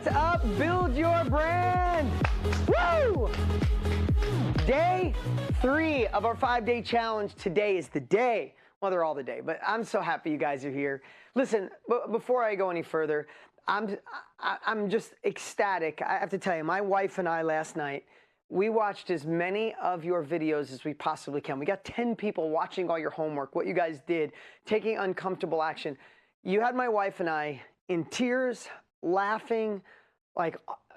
What's up? Build your brand. Woo! Day 3 of our 5-day challenge. Today is the day. Well, they're all the day, but I'm so happy you guys are here. Listen, before I go any further, I'm just ecstatic. I have to tell you, my wife and I last night, we watched as many of your videos as we possibly can. We got 10 people watching all your homework, what you guys did, taking uncomfortable action. You had my wife and I in tears, laughing, like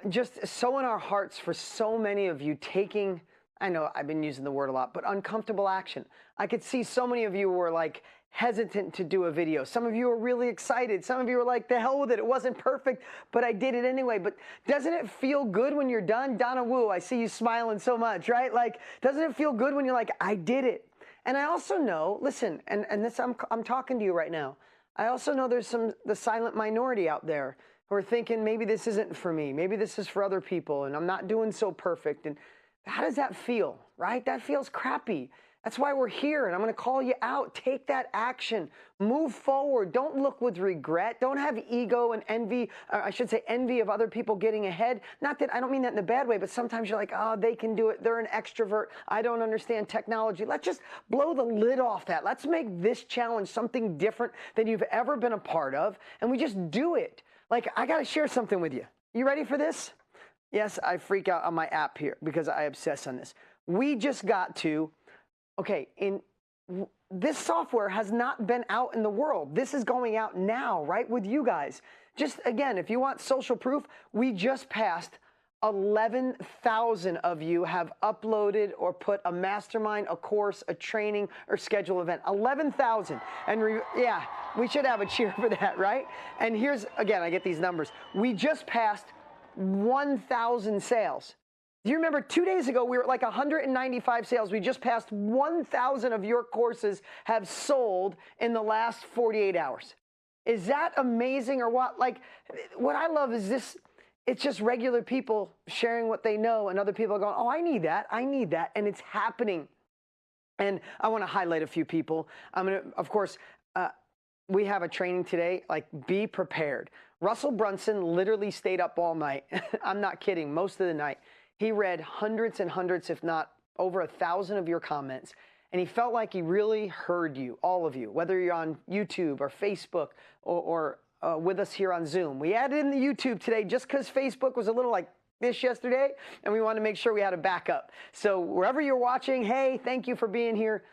just so in our hearts for so many of you taking, I know I've been using the word a lot, but uncomfortable action. I could see so many of you were like hesitant to do a video. Some of you were really excited. Some of you were like, the hell with it. It wasn't perfect, but I did it anyway. But doesn't it feel good when you're done? Donna Wu, I see you smiling so much, right? Like, doesn't it feel good when you're like, I did it? And I also know, listen, and this, I'm talking to you right now. I also know there's the silent minority out there who are thinking, maybe this isn't for me. Maybe this is for other people, and I'm not doing so perfect. And how does that feel, right? That feels crappy. That's why we're here, and I'm going to call you out. Take that action. Move forward. Don't look with regret. Don't have ego and envy, or I should say envy of other people getting ahead. Not that, I don't mean that in a bad way, but sometimes you're like, oh, they can do it. They're an extrovert. I don't understand technology. Let's just blow the lid off that. Let's make this challenge something different than you've ever been a part of, and we just do it. Like, I got to share something with you. You ready for this? Yes, I freak out on my app here because I obsess on this. We just got to, okay, this software has not been out in the world. This is going out now, right, with you guys. Just, again, if you want social proof, we just passed 11,000 of you have uploaded or put a mastermind, a course, a training, or scheduled event. 11,000. And yeah, we should have a cheer for that, right? And here's, again, I get these numbers. We just passed 1,000 sales. Do you remember 2 days ago, we were at like 195 sales. We just passed 1,000 of your courses have sold in the last 48 hours. Is that amazing or what? Like, what I love is this, it's just regular people sharing what they know and other people are going, oh, I need that, and it's happening. And I want to highlight a few people. I'm going to, of course, we have a training today, like be prepared. Russell Brunson literally stayed up all night. I'm not kidding, most of the night. He read hundreds and hundreds, if not over 1,000 of your comments, and he felt like he really heard you, all of you, whether you're on YouTube or Facebook or with us here on Zoom. We added in the YouTube today just because Facebook was a little like this yesterday, and we wanted to make sure we had a backup. So wherever you're watching, hey, thank you for being here.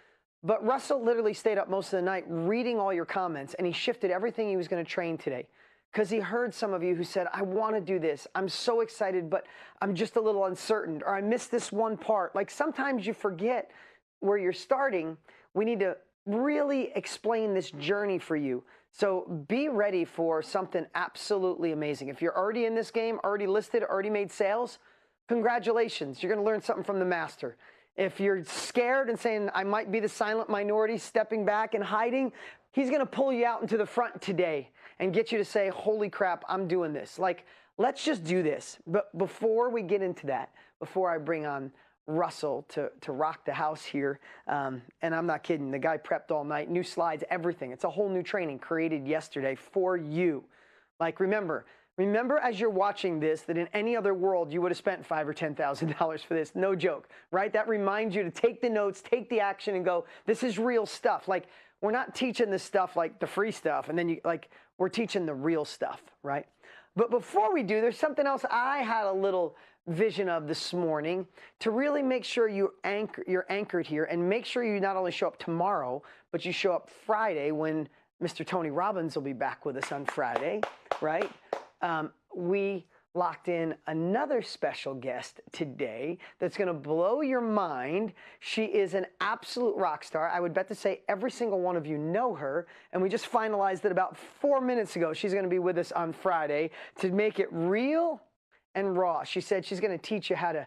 But Russell literally stayed up most of the night reading all your comments, and he shifted everything he was going to train today. Because he heard some of you who said, I want to do this. I'm so excited, but I'm just a little uncertain, or I missed this one part. Like sometimes you forget where you're starting. We need to really explain this journey for you. So be ready for something absolutely amazing. If you're already in this game, already listed, already made sales, congratulations. You're going to learn something from the master. If you're scared and saying, I might be the silent minority, stepping back and hiding, he's going to pull you out into the front today and get you to say, holy crap, I'm doing this. Like, let's just do this. But before we get into that, before I bring on Russell to rock the house here, and I'm not kidding, the guy prepped all night, new slides, everything. It's a whole new training created yesterday for you. Like, remember as you're watching this that in any other world you would have spent $5,000 or $10,000 for this. No joke, right? That reminds you to take the notes, take the action, and go, this is real stuff. Like, we're not teaching this stuff like the free stuff, and then we're teaching the real stuff, right? But before we do, there's something else I had a little vision of this morning to really make sure you're anchored here and make sure you not only show up tomorrow, but you show up Friday when Mr. Tony Robbins will be back with us on Friday, right? We locked in another special guest today that's going to blow your mind. She is an absolute rock star. I would bet to say every single one of you know her, and we just finalized it about 4 minutes ago. She's going to be with us on Friday to make it real and raw. She said she's going to teach you how to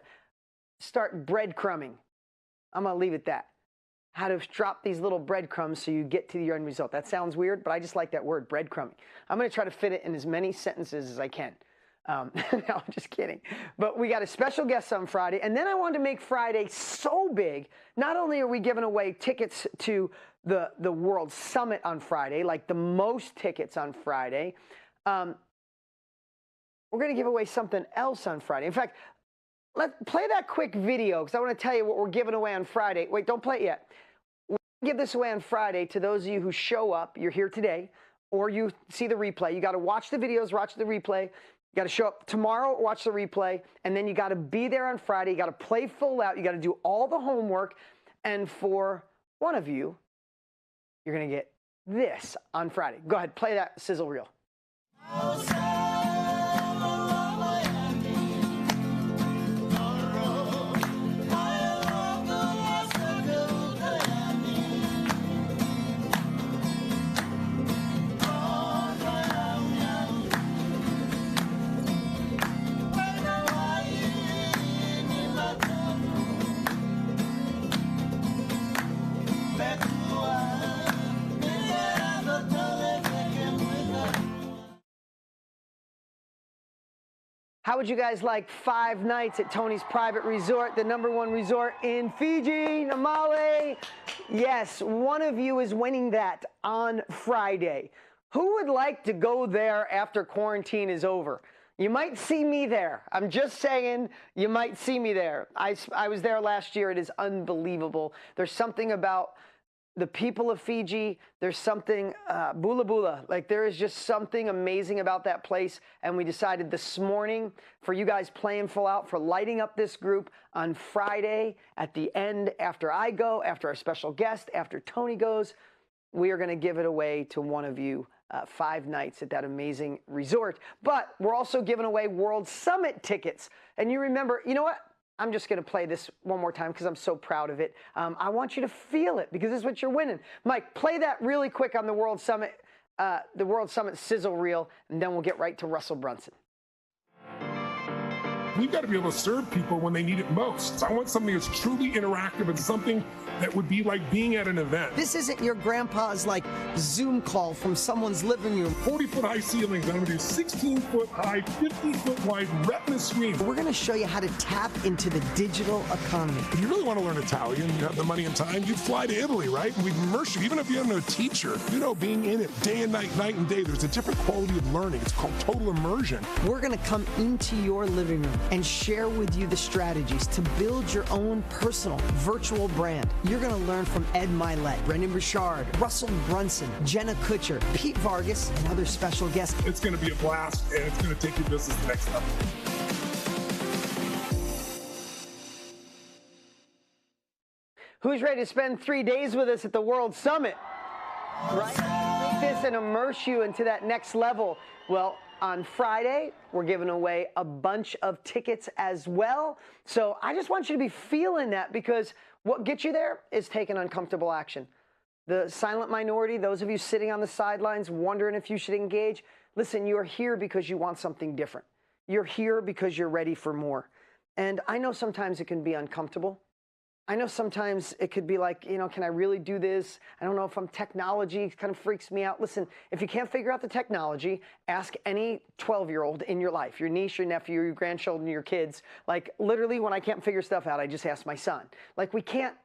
start breadcrumbing. I'm going to leave it at that. How to drop these little breadcrumbs so you get to your end result. That sounds weird, but I just like that word, breadcrumbing. I'm going to try to fit it in as many sentences as I can. No, I'm just kidding. But we got a special guest on Friday, and then I wanted to make Friday so big. Not only are we giving away tickets to the World Summit on Friday, like the most tickets on Friday, we're going to give away something else on Friday. In fact, let's play that quick video because I want to tell you what we're giving away on Friday. Wait, don't play it yet. We're going to give this away on Friday to those of you who show up, you're here today, or you see the replay. You got to watch the videos, watch the replay. You got to show up tomorrow, watch the replay, and then you got to be there on Friday. You got to play full out. You got to do all the homework. And for one of you, you're going to get this on Friday. Go ahead, play that sizzle reel. How would you guys like 5 nights at Tony's Private Resort, the #1 resort in Fiji, Namale? Yes, one of you is winning that on Friday. Who would like to go there after quarantine is over? You might see me there. I'm just saying, you might see me there. I was there last year. It is unbelievable. There's something about the people of Fiji, there's something, bula bula, like there is just something amazing about that place. And we decided this morning for you guys playing full out, for lighting up this group on Friday at the end, after I go, after our special guest, after Tony goes, we are going to give it away to one of you, 5 nights at that amazing resort. But we're also giving away World Summit tickets. And you remember, you know what? I'm just going to play this one more time because I'm so proud of it. I want you to feel it because this is what you're winning. Mike, play that really quick on the World Summit sizzle reel, and then we'll get right to Russell Brunson. We've got to be able to serve people when they need it most. So I want something that's truly interactive and something that would be like being at an event. This isn't your grandpa's like Zoom call from someone's living room. 40-foot high ceilings. I'm going to do 16-foot high, 50-foot wide retina screens. We're going to show you how to tap into the digital economy. If you really want to learn Italian, you have the money and time, you'd fly to Italy, right? And we'd immerse you, even if you have no teacher. You know, being in it day and night, night and day, there's a different quality of learning. It's called total immersion. We're going to come into your living room and share with you the strategies to build your own personal virtual brand. You're going to learn from Ed Milet, Brendan Burchard, Russell Brunson, Jenna Kutcher, Pete Vargas, and other special guests. It's going to be a blast, and it's going to take your business to the next level. Who's ready to spend 3 days with us at the World Summit? Right? Take this and immerse you into that next level. Well, on Friday, we're giving away a bunch of tickets as well. So I just want you to be feeling that because what gets you there is taking uncomfortable action. The silent minority, those of you sitting on the sidelines wondering if you should engage, listen, you're here because you want something different. You're here because you're ready for more. And I know sometimes it can be uncomfortable. I know sometimes it could be like, you know, can I really do this? I don't know if I'm technology, it kind of freaks me out. Listen, if you can't figure out the technology, ask any 12-year-old in your life, your niece, your nephew, your grandchildren, your kids. Like literally when I can't figure stuff out, I just ask my son. Like we can't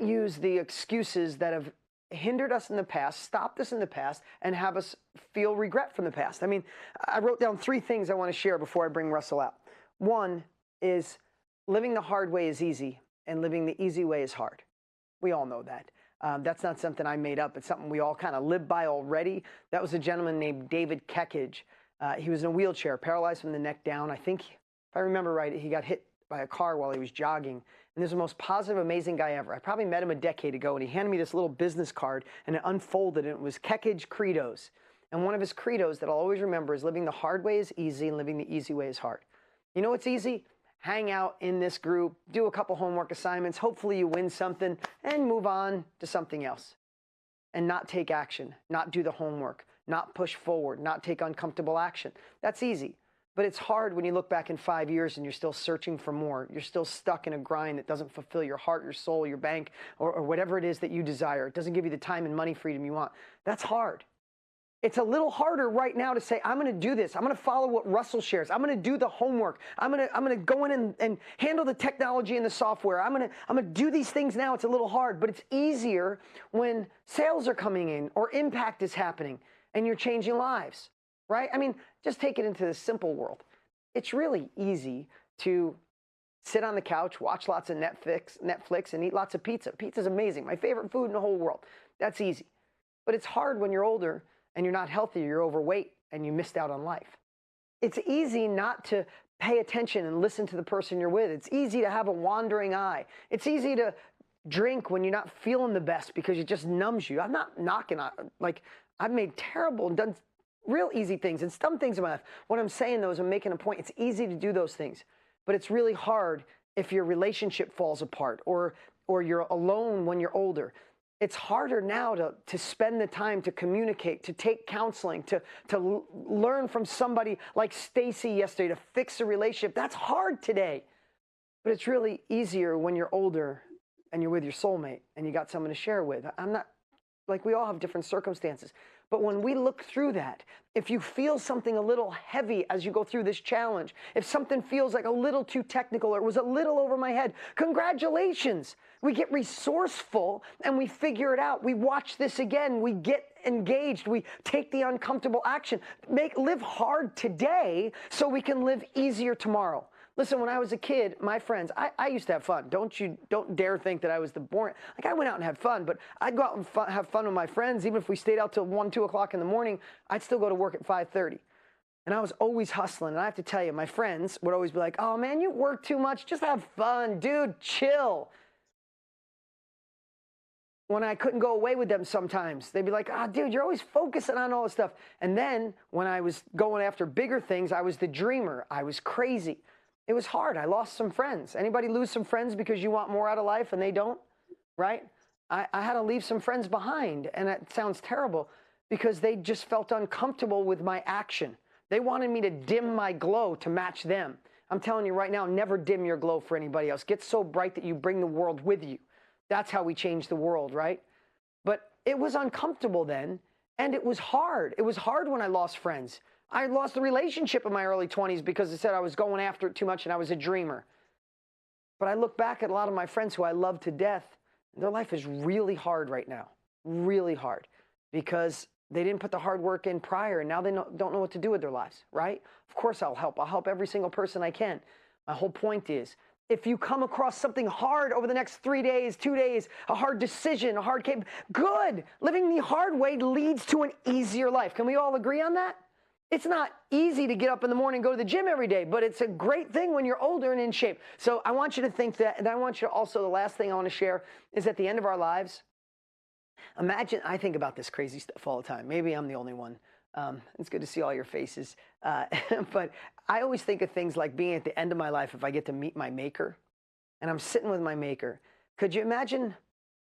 use the excuses that have hindered us in the past, stopped us in the past, and have us feel regret from the past. I mean, I wrote down 3 things I want to share before I bring Russell out. One is living the hard way is easy, and living the easy way is hard. We all know that. That's not something I made up. It's something we all kind of live by already. That was a gentleman named David Kekage. He was in a wheelchair, paralyzed from the neck down. I think, if I remember right, he got hit by a car while he was jogging. And he's the most positive, amazing guy ever. I probably met him a decade ago, and he handed me this little business card, and it unfolded, and it was Kekage Credos. And one of his credos that I'll always remember is living the hard way is easy, and living the easy way is hard. You know what's easy? Hang out in this group, do a couple homework assignments, hopefully you win something, and move on to something else. And not take action, not do the homework, not push forward, not take uncomfortable action. That's easy. But it's hard when you look back in 5 years and you're still searching for more. You're still stuck in a grind that doesn't fulfill your heart, your soul, your bank, or whatever it is that you desire. It doesn't give you the time and money freedom you want. That's hard. It's a little harder right now to say, I'm going to do this. I'm going to follow what Russell shares. I'm going to do the homework. I'm going to go in and handle the technology and the software. I'm going to do these things now. It's a little hard, but it's easier when sales are coming in or impact is happening and you're changing lives. right? I mean, just take it into the simple world. It's really easy to sit on the couch, watch lots of Netflix, and eat lots of pizza. Pizza's amazing. My favorite food in the whole world. That's easy. But it's hard when you're older and you're not healthy, you're overweight, and you missed out on life. It's easy not to pay attention and listen to the person you're with. It's easy to have a wandering eye. It's easy to drink when you're not feeling the best because it just numbs you. I'm not knocking on, like, I've made terrible and done real easy things and dumb things in my life. What I'm saying, though, is I'm making a point. It's easy to do those things, but it's really hard if your relationship falls apart or you're alone when you're older. It's harder now to spend the time to communicate, to take counseling, to learn from somebody like Stacy yesterday to fix a relationship. That's hard today, but it's really easier when you're older and you're with your soulmate and you got someone to share with. I'm not, like, we all have different circumstances. But when we look through that, if you feel something a little heavy as you go through this challenge, if something feels like a little too technical or it was a little over my head, congratulations. We get resourceful and we figure it out. We watch this again. We get engaged. We take the uncomfortable action. Live hard today so we can live easier tomorrow. Listen, when I was a kid, my friends, I used to have fun. Don't dare think that I was the boring. Like, I went out and had fun, but I'd go out and have fun with my friends. Even if we stayed out till 1, 2 o'clock in the morning, I'd still go to work at 5:30. And I was always hustling. And I have to tell you, my friends would always be like, oh man, you work too much. Just have fun, dude, chill. When I couldn't go away with them sometimes, they'd be like, ah, dude, you're always focusing on all this stuff. And then when I was going after bigger things, I was the dreamer. I was crazy. It was hard. I lost some friends. Anybody lose some friends because you want more out of life and they don't, right? I had to leave some friends behind, and that sounds terrible because they just felt uncomfortable with my action. They wanted me to dim my glow to match them. I'm telling you right now, never dim your glow for anybody else. Get so bright that you bring the world with you. That's how we change the world, right? But it was uncomfortable then, and it was hard. It was hard when I lost friends. I lost a relationship in my early 20s because I said I was going after it too much and I was a dreamer. But I look back at a lot of my friends who I love to death, and their life is really hard right now, really hard, because they didn't put the hard work in prior, and now they don't know what to do with their lives, right? Of course I'll help. I'll help every single person I can. My whole point is, if you come across something hard over the next 3 days, 2 days, a hard decision, a hard case, good. Living the hard way leads to an easier life. Can we all agree on that? It's not easy to get up in the morning and go to the gym every day, but it's a great thing when you're older and in shape. So I want you to think that, and I want you to also, the last thing I want to share is at the end of our lives, imagine, I think about this crazy stuff all the time. Maybe I'm the only one. It's good to see all your faces. But I always think of things like being at the end of my life if I get to meet my maker and I'm sitting with my maker. Could you imagine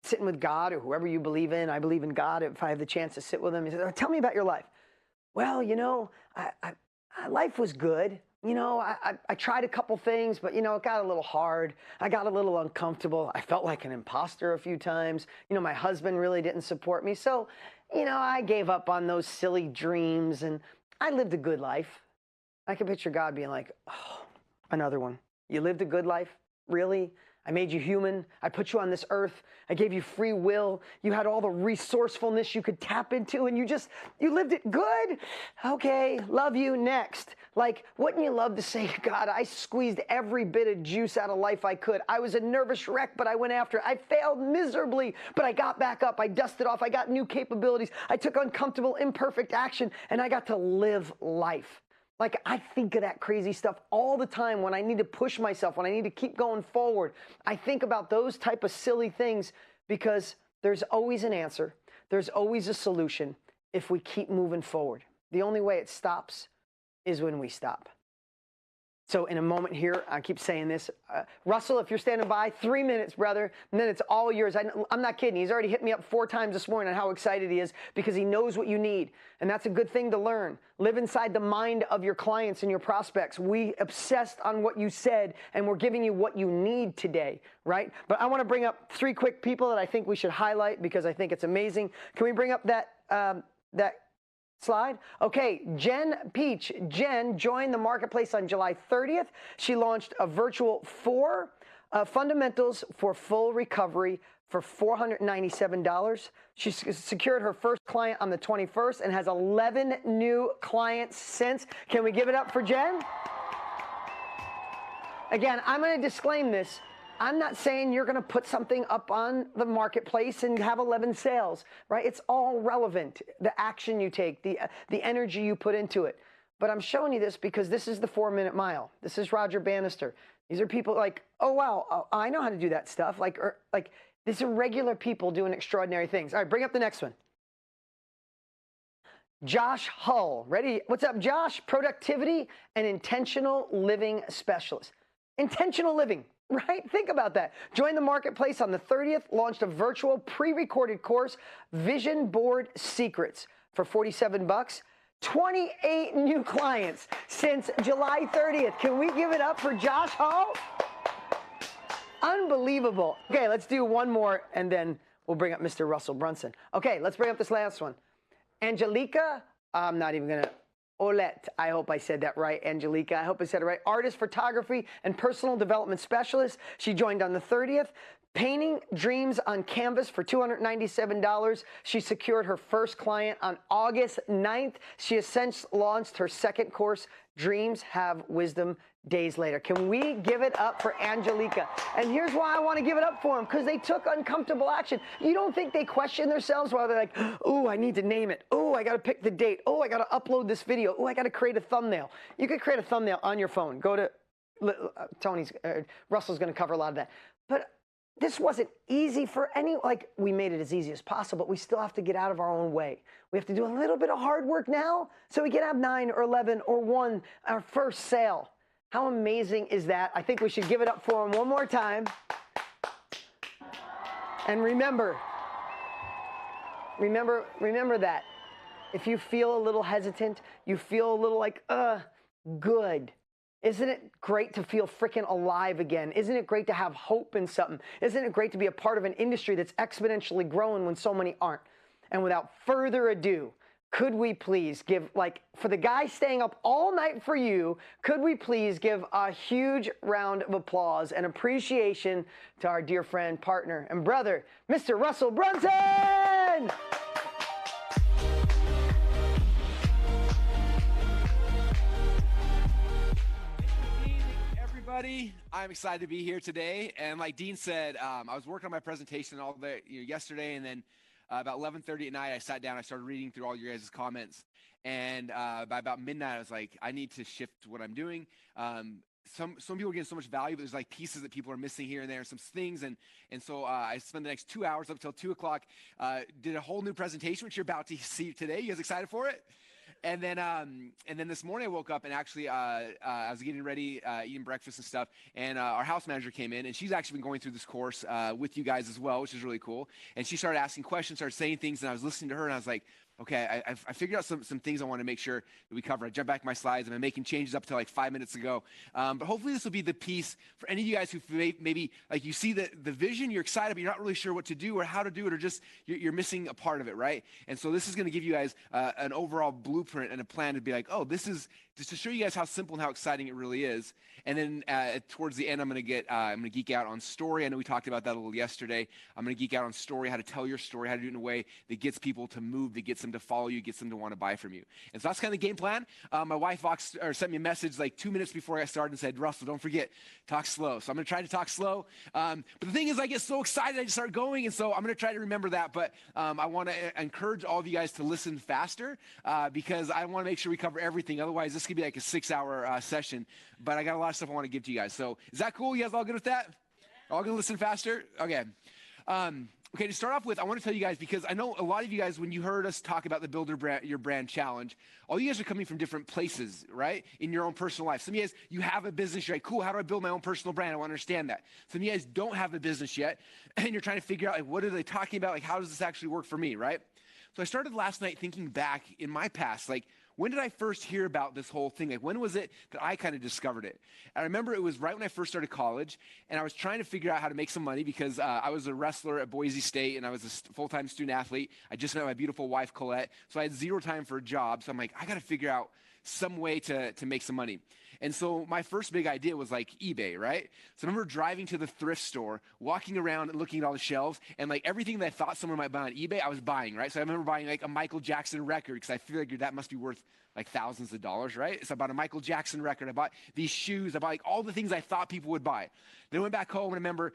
sitting with God or whoever you believe in? I believe in God. If I have the chance to sit with him, he says, tell me about your life. Well, you know, life was good. You know, I tried a couple things, but, you know, it got a little hard. I got a little uncomfortable. I felt like an imposter a few times. You know, my husband really didn't support me. So, you know, I gave up on those silly dreams and I lived a good life. I can picture God being like, oh, another one. You lived a good life? Really? I made you human. I put you on this earth. I gave you free will. You had all the resourcefulness you could tap into, and you lived it good. Okay, love you, next. Like, wouldn't you love to say, God, I squeezed every bit of juice out of life I could. I was a nervous wreck, but I went after it. I failed miserably, but I got back up. I dusted off. I got new capabilities. I took uncomfortable, imperfect action, and I got to live life. Like, I think of that crazy stuff all the time when I need to push myself, when I need to keep going forward. I think about those type of silly things because there's always an answer. There's always a solution if we keep moving forward. The only way it stops is when we stop. So in a moment here, I keep saying this, Russell, if you're standing by, 3 minutes, brother, and then it's all yours. I'm not kidding. He's already hit me up 4 times this morning on how excited he is because he knows what you need. And that's a good thing to learn. Live inside the mind of your clients and your prospects. We obsessed on what you said, and we're giving you what you need today, right? But I want to bring up 3 quick people that I think we should highlight because I think it's amazing. Can we bring up that slide? Okay, Jen Peach. Jen joined the marketplace on July 30th. She launched a virtual 4 fundamentals for full recovery for $497. She secured her first client on the 21st and has 11 new clients since. Can we give it up for Jen? Again, I'm going to disclaim this. I'm not saying you're going to put something up on the marketplace and have 11 sales, right? It's all relevant, the action you take, the energy you put into it. But I'm showing you this because this is the 4-minute mile. This is Roger Bannister. These are people like, oh, wow, I know how to do that stuff. Like these are regular people doing extraordinary things. All right, bring up the next one. Josh Hull. Ready? What's up, Josh? Productivity and intentional living specialist. Intentional living, right? Think about that. Joined the marketplace on the 30th, launched a virtual pre-recorded course, Vision Board Secrets, for $47. 28 new clients since July 30th. Can we give it up for Josh Hull? Unbelievable. Okay, let's do one more, and then we'll bring up Mr. Russell Brunson. Okay, let's bring up this last one. Angelica, I'm not even going to, Olette, I hope I said that right, Angelica. I hope I said it right. Artist, photography, and personal development specialist. She joined on the 30th. Painting dreams on canvas for $297. She secured her first client on August 9th. She has since launched her second course, Dreams Have Wisdom, days later. Can we give it up for Angelica? And here's why I want to give it up for them, because they took uncomfortable action. You don't think they question themselves while they're like, oh, I need to name it. Oh, I got to pick the date. Oh, I got to upload this video. Oh, I got to create a thumbnail. You could create a thumbnail on your phone. Go to Russell's going to cover a lot of that. But this wasn't easy for any, we made it as easy as possible, but we still have to get out of our own way. We have to do a little bit of hard work now so we can have 9 or 11 or 1, our first sale. How amazing is that? I think we should give it up for them one more time. And remember that. If you feel a little hesitant, you feel a little like, good. Isn't it great to feel freaking alive again? Isn't it great to have hope in something? Isn't it great to be a part of an industry that's exponentially growing when so many aren't? And without further ado, could we please give, for the guy staying up all night for you, could we please give a huge round of applause and appreciation to our dear friend, partner, and brother, Mr. Russell Brunson! I'm excited to be here today, and like Dean said, I was working on my presentation all day yesterday, and then about 11:30 at night, I sat down, I started reading through all your guys' comments, and by about midnight, I was like, I need to shift what I'm doing. Some people are getting so much value, but there's like pieces that people are missing here and there, some things, and so I spent the next 2 hours up till 2 o'clock, did a whole new presentation, which you're about to see today. You guys excited for it? And then this morning I woke up and actually I was getting ready, eating breakfast and stuff, and our house manager came in, and she's actually been going through this course with you guys as well, which is really cool. And she started asking questions, started saying things, and I was listening to her, and I was like, okay, I figured out some things I want to make sure that we cover. I jumped back to my slides. I've been making changes up to like 5 minutes ago. But hopefully this will be the piece for any of you guys who maybe like you see the vision, you're excited, but you're not really sure what to do or how to do it, or just you're missing a part of it, right? And so this is going to give you guys an overall blueprint and a plan to be like, oh, this is just to show you guys how simple and how exciting it really is. And then towards the end, I'm going to geek out on story. I know we talked about that a little yesterday. I'm going to geek out on story, how to tell your story, how to do it in a way that gets people to move, that gets them to follow you, gets them to want to buy from you. And so that's kind of the game plan. My wife sent me a message like 2 minutes before I started and said, Russell, don't forget, talk slow. So I'm going to try to talk slow. But the thing is, I get so excited, I just start going. And so I'm going to try to remember that. But I want to encourage all of you guys to listen faster because I want to make sure we cover everything. Otherwise, this could be like a 6-hour session. But I got a lot of stuff I want to give to you guys. So is that cool? You guys all good with that? All going to listen faster? Okay. Okay, to start off with, I want to tell you guys, because I know a lot of you guys, when you heard us talk about the Build Your Brand Challenge, all you guys are coming from different places, right, in your own personal life. Some of you guys, you have a business, you're like, cool, how do I build my own personal brand? I want to understand that. Some of you guys don't have a business yet, and you're trying to figure out, like, what are they talking about? Like, how does this actually work for me, right? So I started last night thinking back in my past, like, when did I first hear about this whole thing? Like, when was it that I kind of discovered it? And I remember it was right when I first started college, and I was trying to figure out how to make some money because I was a wrestler at Boise State, and I was a full-time student athlete. I just met my beautiful wife, Colette, so I had zero time for a job. So I'm like, I got to figure out some way to make some money. And so my first big idea was like eBay, right? So I remember driving to the thrift store, walking around and looking at all the shelves, and like everything that I thought someone might buy on eBay, I was buying, right? So I remember buying like a Michael Jackson record because I figured that must be worth like thousands of dollars, right? So I bought a Michael Jackson record. I bought these shoes. I bought like all the things I thought people would buy. Then I went back home and I remember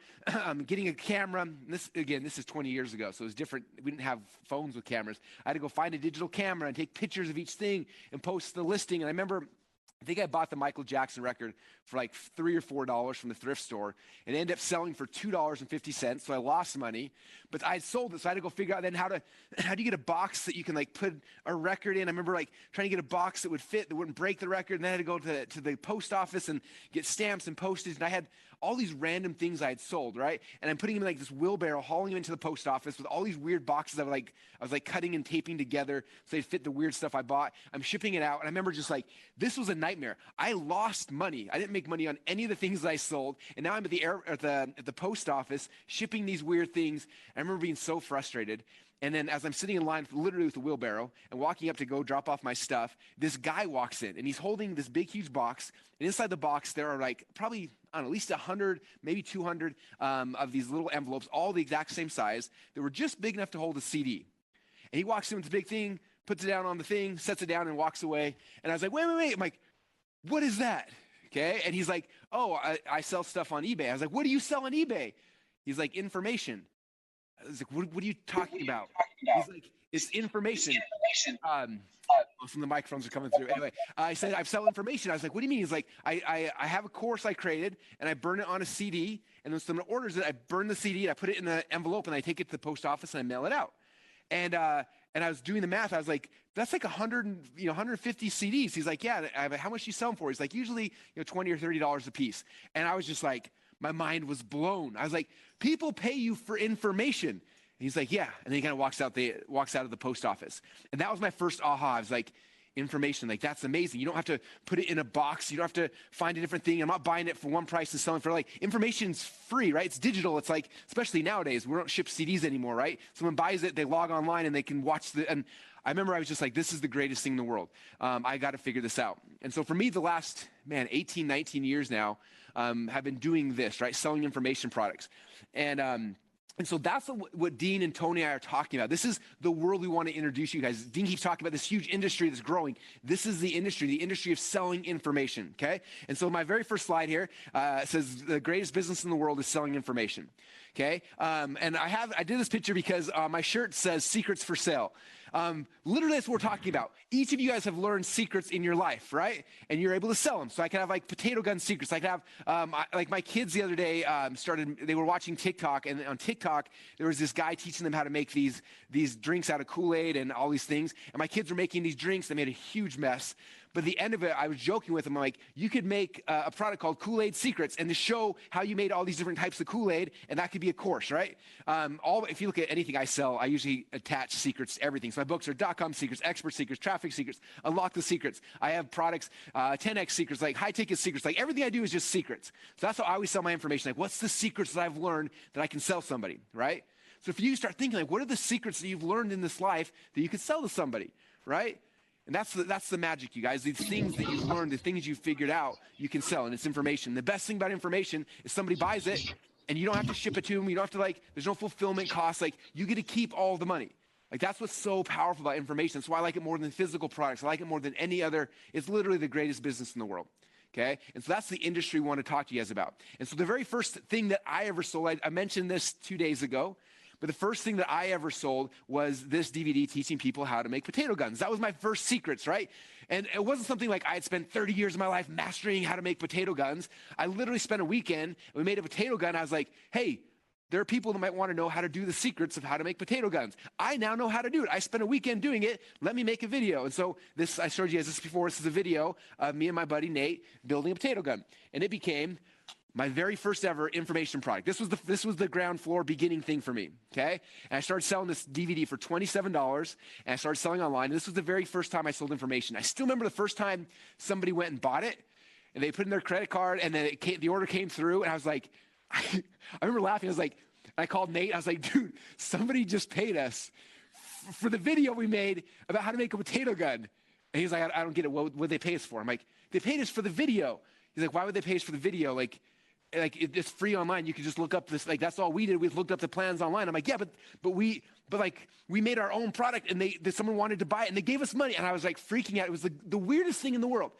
getting a camera. This is 20 years ago, so it was different. We didn't have phones with cameras. I had to go find a digital camera and take pictures of each thing and post the listing. And I remember I think I bought the Michael Jackson record for like $3 or $4 from the thrift store and it ended up selling for $2.50. So I lost money, but I sold it. So I had to go figure out then how do you get a box that you can like put a record in. I remember like trying to get a box that would fit, that wouldn't break the record. And then I had to go to the post office and get stamps and postage. And I had all these random things I had sold, right? And I'm putting them in like this wheelbarrow, hauling them into the post office with all these weird boxes I was like cutting and taping together so they fit the weird stuff I bought. I'm shipping it out. And I remember just like, this was a nightmare. I lost money. I didn't make money on any of the things that I sold. And now I'm at the post office shipping these weird things. I remember being so frustrated. And then as I'm sitting in line literally with a wheelbarrow and walking up to go drop off my stuff, this guy walks in and he's holding this big, huge box. And inside the box, there are like probably, I don't know, at least 100, maybe 200 of these little envelopes, all the exact same size that were just big enough to hold a CD. And he walks in with the big thing, puts it down on the thing, sets it down and walks away. And I was like, wait. I'm like, what is that? Okay. And he's like, oh, I sell stuff on eBay. I was like, what do you sell on eBay? He's like, information. I was like, what are you talking about? He's like, it's information. Some of the microphones are coming through. Anyway, I said, I sell information. I was like, what do you mean? He's like, I have a course I created and I burn it on a CD. And when someone orders it, I burn the CD and I put it in the envelope and I take it to the post office and I mail it out. And I was doing the math. I was like, that's like 150 CDs. He's like, yeah. How much do you sell them for? He's like, usually, $20 or $30 a piece. And I was just like, my mind was blown. I was like, people pay you for information. And he's like, yeah. And then he kind of walks out of the post office. And that was my first aha. I was like, information, like that's amazing. You don't have to put it in a box. You don't have to find a different thing. I'm not buying it for one price and selling for like, information's free, right? It's digital. It's like, especially nowadays, we don't ship CDs anymore, right? Someone buys it, they log online and they can watch and I remember I was just like, this is the greatest thing in the world. I got to figure this out. And so for me, the last, 18, 19 years now, have been doing this, right? Selling information products. And so that's what Dean and Tony and I are talking about. This is the world we want to introduce you guys. Dean keeps talking about this huge industry that's growing. This is the industry of selling information, okay? And so my very first slide here says the greatest business in the world is selling information, okay? And I did this picture because my shirt says secrets for sale. Literally that's what we're talking about. Each of you guys have learned secrets in your life, right? And you're able to sell them. So I can have like potato gun secrets. I can have, like my kids the other day they were watching TikTok, and on TikTok, there was this guy teaching them how to make these drinks out of Kool-Aid and all these things. And my kids were making these drinks. They made a huge mess. But at the end of it, I was joking with them. I'm like, you could make a product called Kool-Aid Secrets and to show how you made all these different types of Kool-Aid, and that could be a course, right? If you look at anything I sell, I usually attach secrets to everything. So my books are .com secrets, expert secrets, traffic secrets, unlock the secrets. I have products, 10x secrets, like high ticket secrets. Like everything I do is just secrets. So that's how I always sell my information. Like, what's the secrets that I've learned that I can sell somebody, right? So if you start thinking, like, what are the secrets that you've learned in this life that you could sell to somebody, right? And that's the magic, you guys. These things that you've learned, the things you've figured out, you can sell, and it's information. The best thing about information is somebody buys it, and you don't have to ship it to them. You don't have to, there's no fulfillment costs. Like, you get to keep all the money. Like, that's what's so powerful about information. That's why I like it more than physical products. I like it more than any other. It's literally the greatest business in the world. Okay? And so that's the industry we want to talk to you guys about. And so the very first thing that I ever sold, I mentioned this 2 days ago, but the first thing that I ever sold was this DVD teaching people how to make potato guns. That was my first secrets, right? And it wasn't something like I had spent 30 years of my life mastering how to make potato guns. I literally spent a weekend, and we made a potato gun. I was like, hey, there are people that might want to know how to do the secrets of how to make potato guns. I now know how to do it. I spent a weekend doing it. Let me make a video. And so I showed you guys this before. This is a video of me and my buddy Nate building a potato gun. And it became my very first ever information product. This was the ground floor beginning thing for me, okay? And I started selling this DVD for $27, and I started selling online. And this was the very first time I sold information. I still remember the first time somebody went and bought it, and they put in their credit card, and then the order came through, and I was like, I remember laughing. I was like, I called Nate. I was like, dude, somebody just paid us for the video we made about how to make a potato gun. And he's like, I don't get it. What would they pay us for? I'm like, they paid us for the video. He's like, why would they pay us for the video? Like it's free online. You can just look up this. Like that's all we did. We looked up the plans online. I'm like, yeah, but we made our own product, and someone wanted to buy it, and they gave us money. And I was like freaking out. It was the weirdest thing in the world.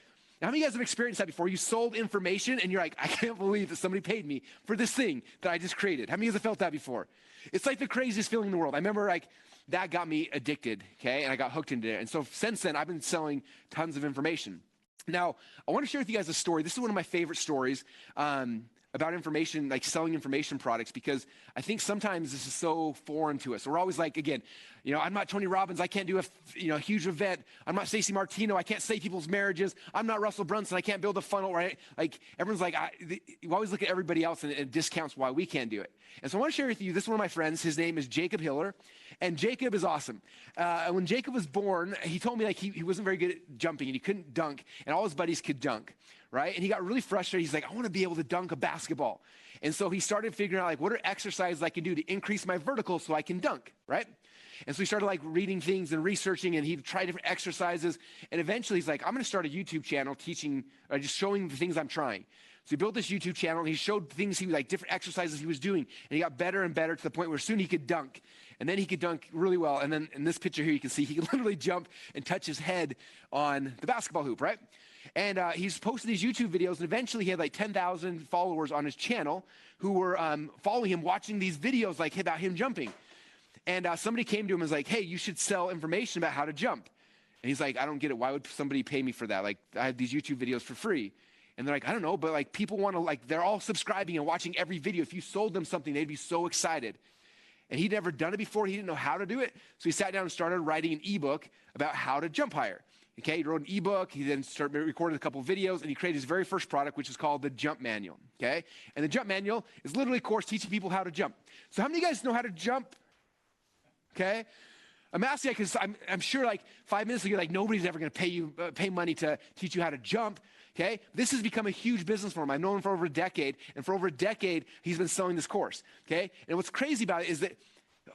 Now, how many of you guys have experienced that before? You sold information, and you're like, I can't believe that somebody paid me for this thing that I just created. How many of you guys have felt that before? It's like the craziest feeling in the world. I remember like that got me addicted, okay, and I got hooked into it. And so since then, I've been selling tons of information. Now, I want to share with you guys a story. This is one of my favorite stories about information, like selling information products, because I think sometimes this is so foreign to us. We're always like, again, I'm not Tony Robbins. I can't do a huge event. I'm not Stacey Martino. I can't save people's marriages. I'm not Russell Brunson. I can't build a funnel, right? Like everyone's like, you always look at everybody else and discounts why we can't do it. And so I want to share with you, this is one of my friends. His name is Jacob Hiller, and Jacob is awesome. When Jacob was born, he told me like he wasn't very good at jumping and he couldn't dunk, and all his buddies could dunk. Right? And he got really frustrated. He's like, I want to be able to dunk a basketball. And so he started figuring out like, what are exercises I can do to increase my vertical so I can dunk, right? And so he started like reading things and researching, and he tried different exercises. And eventually he's like, I'm going to start a YouTube channel teaching, just showing the things I'm trying. So he built this YouTube channel, and he showed things different exercises he was doing. And he got better and better to the point where soon he could dunk. And then he could dunk really well. And then in this picture here, you can see he could literally jump and touch his head on the basketball hoop, right? And he's posted these YouTube videos, and eventually he had like 10,000 followers on his channel who were following him, watching these videos like about him jumping. And somebody came to him and was like, hey, you should sell information about how to jump. And he's like, I don't get it. Why would somebody pay me for that? Like, I have these YouTube videos for free. And they're like, I don't know, but like people want to, like, they're all subscribing and watching every video. If you sold them something, they'd be so excited. And he'd never done it before. He didn't know how to do it. So he sat down and started writing an ebook about how to jump higher. Okay, he wrote an ebook. He then recorded a couple of videos, and he created his very first product, which is called the Jump Manual. Okay, and the Jump Manual is literally a course teaching people how to jump. So how many of you guys know how to jump? Okay, I'm asking because I'm sure like 5 minutes ago, like nobody's ever going to pay money to teach you how to jump. Okay, this has become a huge business for him. I've known him for over a decade, and for over a decade, he's been selling this course. Okay, and what's crazy about it is that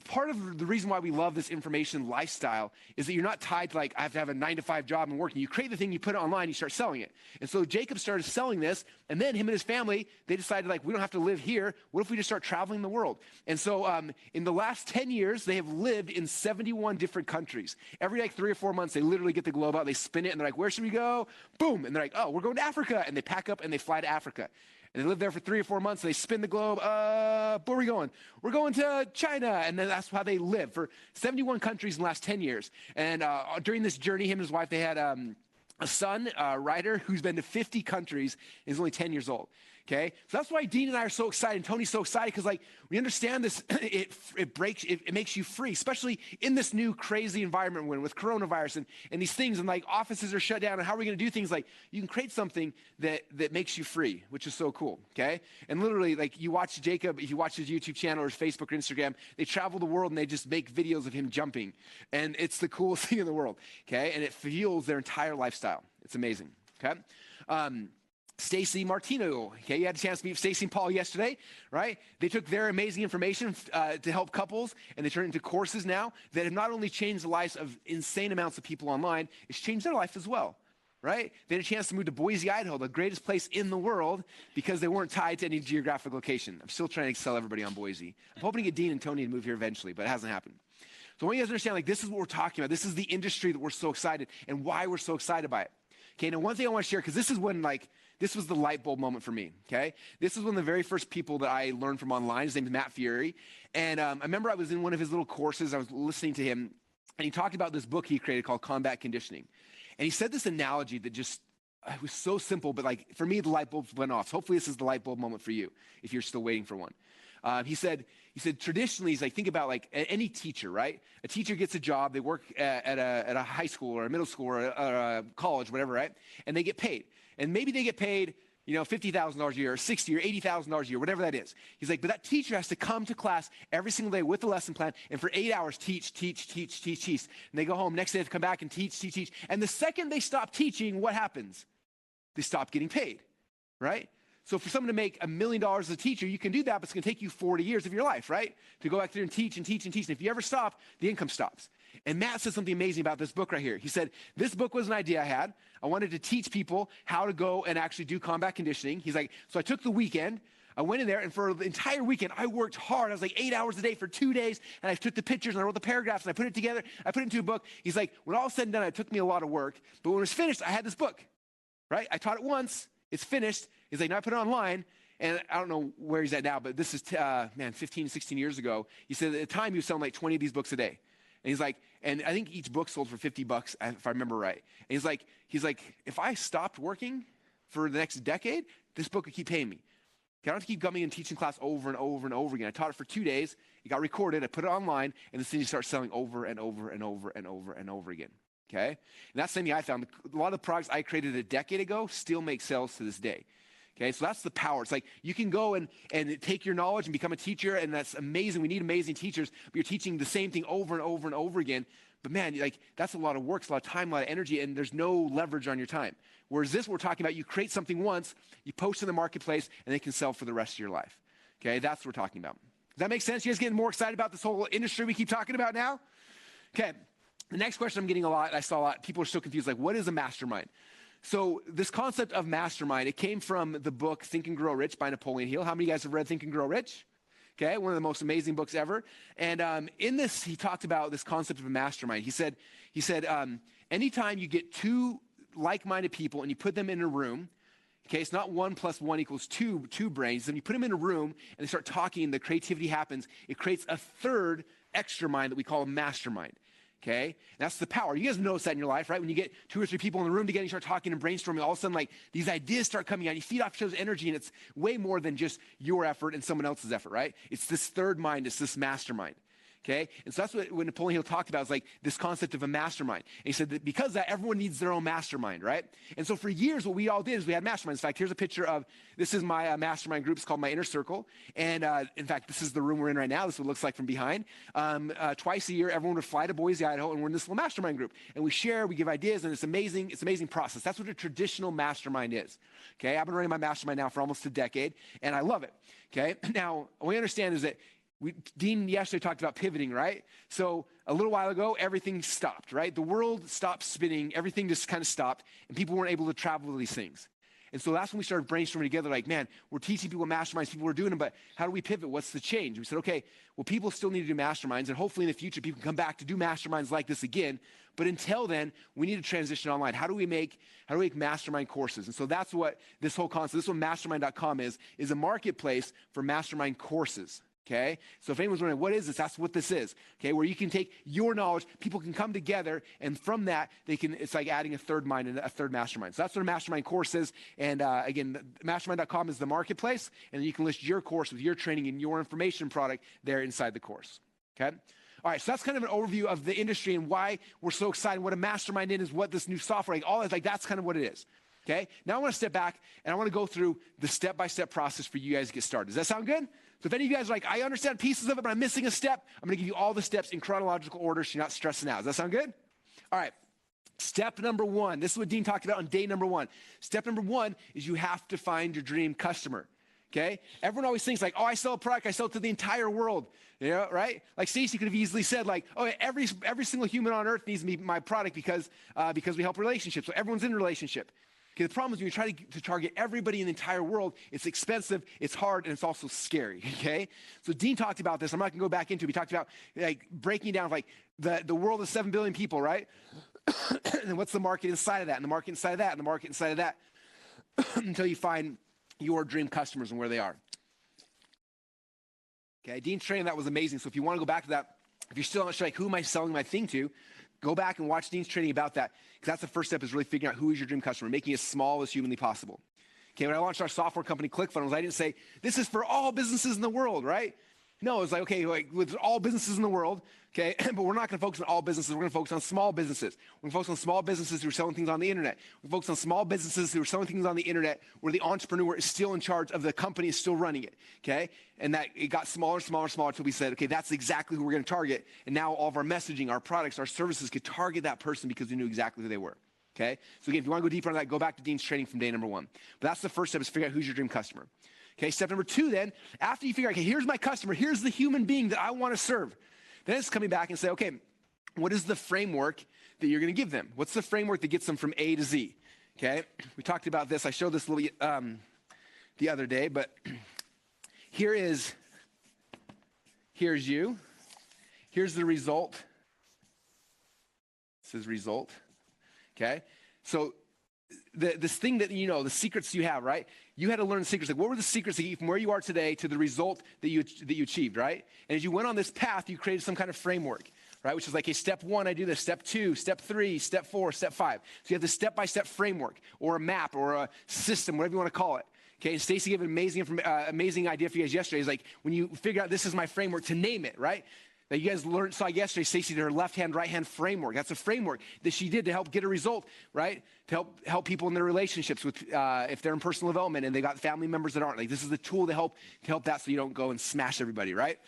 part of the reason why we love this information lifestyle is that you're not tied to like, I have to have a 9-to-5 job and working. You create the thing, you put it online, you start selling it. And so Jacob started selling this, and then him and his family, they decided like, we don't have to live here. What if we just start traveling the world? And so in the last 10 years, they have lived in 71 different countries. Every like 3 or 4 months, they literally get the globe out, they spin it, and they're like, where should we go? Boom. And they're like, oh, we're going to Africa. And they pack up and they fly to Africa. And they live there for 3 or 4 months. They spin the globe. Where are we going? We're going to China. And then that's how they live for 71 countries in the last 10 years. And during this journey, him and his wife, they had a son, Ryder, who's been to 50 countries. And he's only 10 years old. Okay, so that's why Dean and I are so excited, and Tony's so excited, because like we understand this, it makes you free, especially in this new crazy environment we're in with coronavirus and these things, and like offices are shut down, and how are we going to do things? Like you can create something that makes you free, which is so cool. Okay, and literally like you watch Jacob, if you watch his YouTube channel or his Facebook or Instagram, they travel the world and they just make videos of him jumping, and it's the coolest thing in the world. Okay, and it fuels their entire lifestyle. It's amazing. Okay. Stacey Martino, okay, you had a chance to meet Stacey and Paul yesterday, right? They took their amazing information to help couples, and they turned it into courses now that have not only changed the lives of insane amounts of people online, it's changed their life as well, right? They had a chance to move to Boise, Idaho, the greatest place in the world, because they weren't tied to any geographic location. I'm still trying to sell everybody on Boise. I'm hoping to get Dean and Tony to move here eventually, but it hasn't happened. So I want you guys to understand, like, this is what we're talking about. This is the industry that we're so excited, and why we're so excited by it. Okay, now one thing I want to share, because this is when, like, this was the light bulb moment for me, okay? This is one of the very first people that I learned from online. His name is Matt Fury. And I remember I was in one of his little courses. I was listening to him, and he talked about this book he created called Combat Conditioning. And he said this analogy that just, it was so simple, but like, for me, the light bulb went off. So hopefully this is the light bulb moment for you, if you're still waiting for one. He said traditionally, he's like, think about like any teacher, right? A teacher gets a job, they work at a high school or a middle school or a college, whatever, right? And they get paid. And maybe they get paid, $50,000 a year or $60,000 or $80,000 a year, whatever that is. He's like, but that teacher has to come to class every single day with a lesson plan, and for 8 hours teach. And they go home, next day they have to come back and teach. And the second they stop teaching, what happens? They stop getting paid, right? So for someone to make $1 million as a teacher, you can do that, but it's going to take you 40 years of your life, right? To go back there and teach. And if you ever stop, the income stops. And Matt said something amazing about this book right here. He said, this book was an idea I had. I wanted to teach people how to go and actually do combat conditioning. He's like, so I took the weekend. I went in there, and for the entire weekend, I worked hard. I was like 8 hours a day for 2 days, and I took the pictures, and I wrote the paragraphs, and I put it together. I put it into a book. He's like, when all said and done, it took me a lot of work. But when it was finished, I had this book, right? I taught it once. It's finished. He's like, now I put it online. And I don't know where he's at now, but this is, 15, 16 years ago. He said at the time he was selling like 20 of these books a day. And he's like, and I think each book sold for $50, if I remember right. And he's like, if I stopped working for the next decade, this book would keep paying me. I don't have to keep coming and teaching class over and over and over again. I taught it for 2 days. It got recorded. I put it online, and this thing just starts selling over and over and over and over and over again. Okay? And that's something I found. A lot of the products I created a decade ago still make sales to this day. Okay, so that's the power. It's like you can go and take your knowledge and become a teacher, and that's amazing. We need amazing teachers, but you're teaching the same thing over and over and over again. But man, like that's a lot of work, it's a lot of time, a lot of energy, and there's no leverage on your time. Whereas this, we're talking about you create something once, you post in the marketplace, and they can sell for the rest of your life. Okay, that's what we're talking about. Does that make sense? You guys getting more excited about this whole industry we keep talking about now? Okay, the next question I'm getting a lot, I saw a lot, people are so confused, like what is a mastermind? So this concept of mastermind, it came from the book Think and Grow Rich by Napoleon Hill. How many of you guys have read Think and Grow Rich? Okay, one of the most amazing books ever. And in this, he talked about this concept of a mastermind. He said, anytime you get two like-minded people and you put them in a room, okay, it's not 1 + 1 = two brains. Then you put them in a room and they start talking and the creativity happens. It creates a third extra mind that we call a mastermind. Okay, and that's the power. You guys notice that in your life, right? When you get 2 or 3 people in the room together, you start talking and brainstorming, all of a sudden, like, these ideas start coming out. You feed off each other's energy, and it's way more than just your effort and someone else's effort, right? It's this third mind. It's this mastermind. Okay, and so that's what Napoleon Hill talked about, is like this concept of a mastermind. And he said that because of that, everyone needs their own mastermind, right? And so for years, what we all did is we had masterminds. In fact, here's a picture of, this is my mastermind group. It's called my Inner Circle. And in fact, this is the room we're in right now. This is what it looks like from behind. Twice a year, everyone would fly to Boise, Idaho, and we're in this little mastermind group. And we share, we give ideas, and it's amazing. It's an amazing process. That's what a traditional mastermind is. Okay, I've been running my mastermind now for almost a decade, and I love it. Okay, now, what we understand is that Dean yesterday talked about pivoting, right? So a little while ago, everything stopped, right? The world stopped spinning. Everything just kind of stopped, and people weren't able to travel to these things. And so that's when we started brainstorming together, like, man, we're teaching people masterminds, people are doing them, but how do we pivot? What's the change? We said, okay, well, people still need to do masterminds, and hopefully in the future, people can come back to do masterminds like this again. But until then, we need to transition online. How do we make mastermind courses? And so that's what this whole concept, this is what mastermind.com is a marketplace for mastermind courses. Okay, so if anyone's wondering, what is this? That's what this is. Okay, where you can take your knowledge, people can come together, and from that, it's like adding a third mind and a third mastermind. So that's what a mastermind course is. And again, mastermind.com is the marketplace, and you can list your course with your training and your information product there inside the course. Okay. All right, so that's kind of an overview of the industry and why we're so excited, what a mastermind is, what this new software, all that, like that's kind of what it is. Okay, now I want to step back and I want to go through the step-by-step process for you guys to get started. Does that sound good? So if any of you guys are like, I understand pieces of it, but I'm missing a step, I'm going to give you all the steps in chronological order so you're not stressing out. Does that sound good? All right. Step number 1. This is what Dean talked about on day number 1. Step number 1 is you have to find your dream customer. Okay? Everyone always thinks like, oh, I sell a product, I sell it to the entire world. You know, right? Like Stacy could have easily said like, oh, every single human on earth needs my product because we help relationships. So everyone's in a relationship. Okay, the problem is when you try to target everybody in the entire world, it's expensive, it's hard, and it's also scary, okay? So Dean talked about this. I'm not going to go back into it. He talked about like breaking down like the world is 7 billion people, right? And what's the market inside of that, and the market inside of that, and the market inside of that, until you find your dream customers and where they are. Okay, Dean's training, that was amazing. So if you want to go back to that, if you're still not sure, like, who am I selling my thing to? Go back and watch Dean's training about that, because that's the first step, is really figuring out who is your dream customer, making it as small as humanly possible. Okay, when I launched our software company, ClickFunnels, I didn't say, this is for all businesses in the world, right? No, it's like, okay, like with all businesses in the world, okay, but we're not going to focus on all businesses. We're going to focus on small businesses. We're going to focus on small businesses who are selling things on the internet. We're focus on small businesses who are selling things on the internet where the entrepreneur is still in charge of the company, is still running it, okay? And that it got smaller, smaller, smaller until we said, okay, that's exactly who we're going to target. And now all of our messaging, our products, our services could target that person because we knew exactly who they were, okay? So again, if you want to go deeper on that, go back to Dean's training from day number 1. But that's the first step, is figure out who's your dream customer. Okay, step number 2 then, after you figure out, okay, here's my customer, here's the human being that I want to serve, then it's coming back and say, okay, what is the framework that you're going to give them? What's the framework that gets them from A to Z? Okay, we talked about this. I showed this little the other day, but here's you. Here's the result. This is result. Okay, so this thing that you know, the secrets you have, right? You had to learn the secrets. Like, what were the secrets that get you from where you are today to the result that you achieved, right? And as you went on this path, you created some kind of framework, right? Which is like, hey, step 1, I do this. Step 2, step 3, step 4, step 5. So you have this step-by-step framework or a map or a system, whatever you want to call it. Okay, and Stacy gave an amazing idea for you guys yesterday. It's like, when you figure out this is my framework, to name it, right? That you guys saw yesterday, Stacy did her left-hand, right-hand framework. That's a framework that she did to help get a result, right? To help people in their relationships with, if they're in personal development and they got family members that aren't. Like, this is the tool to help that so you don't go and smash everybody, right?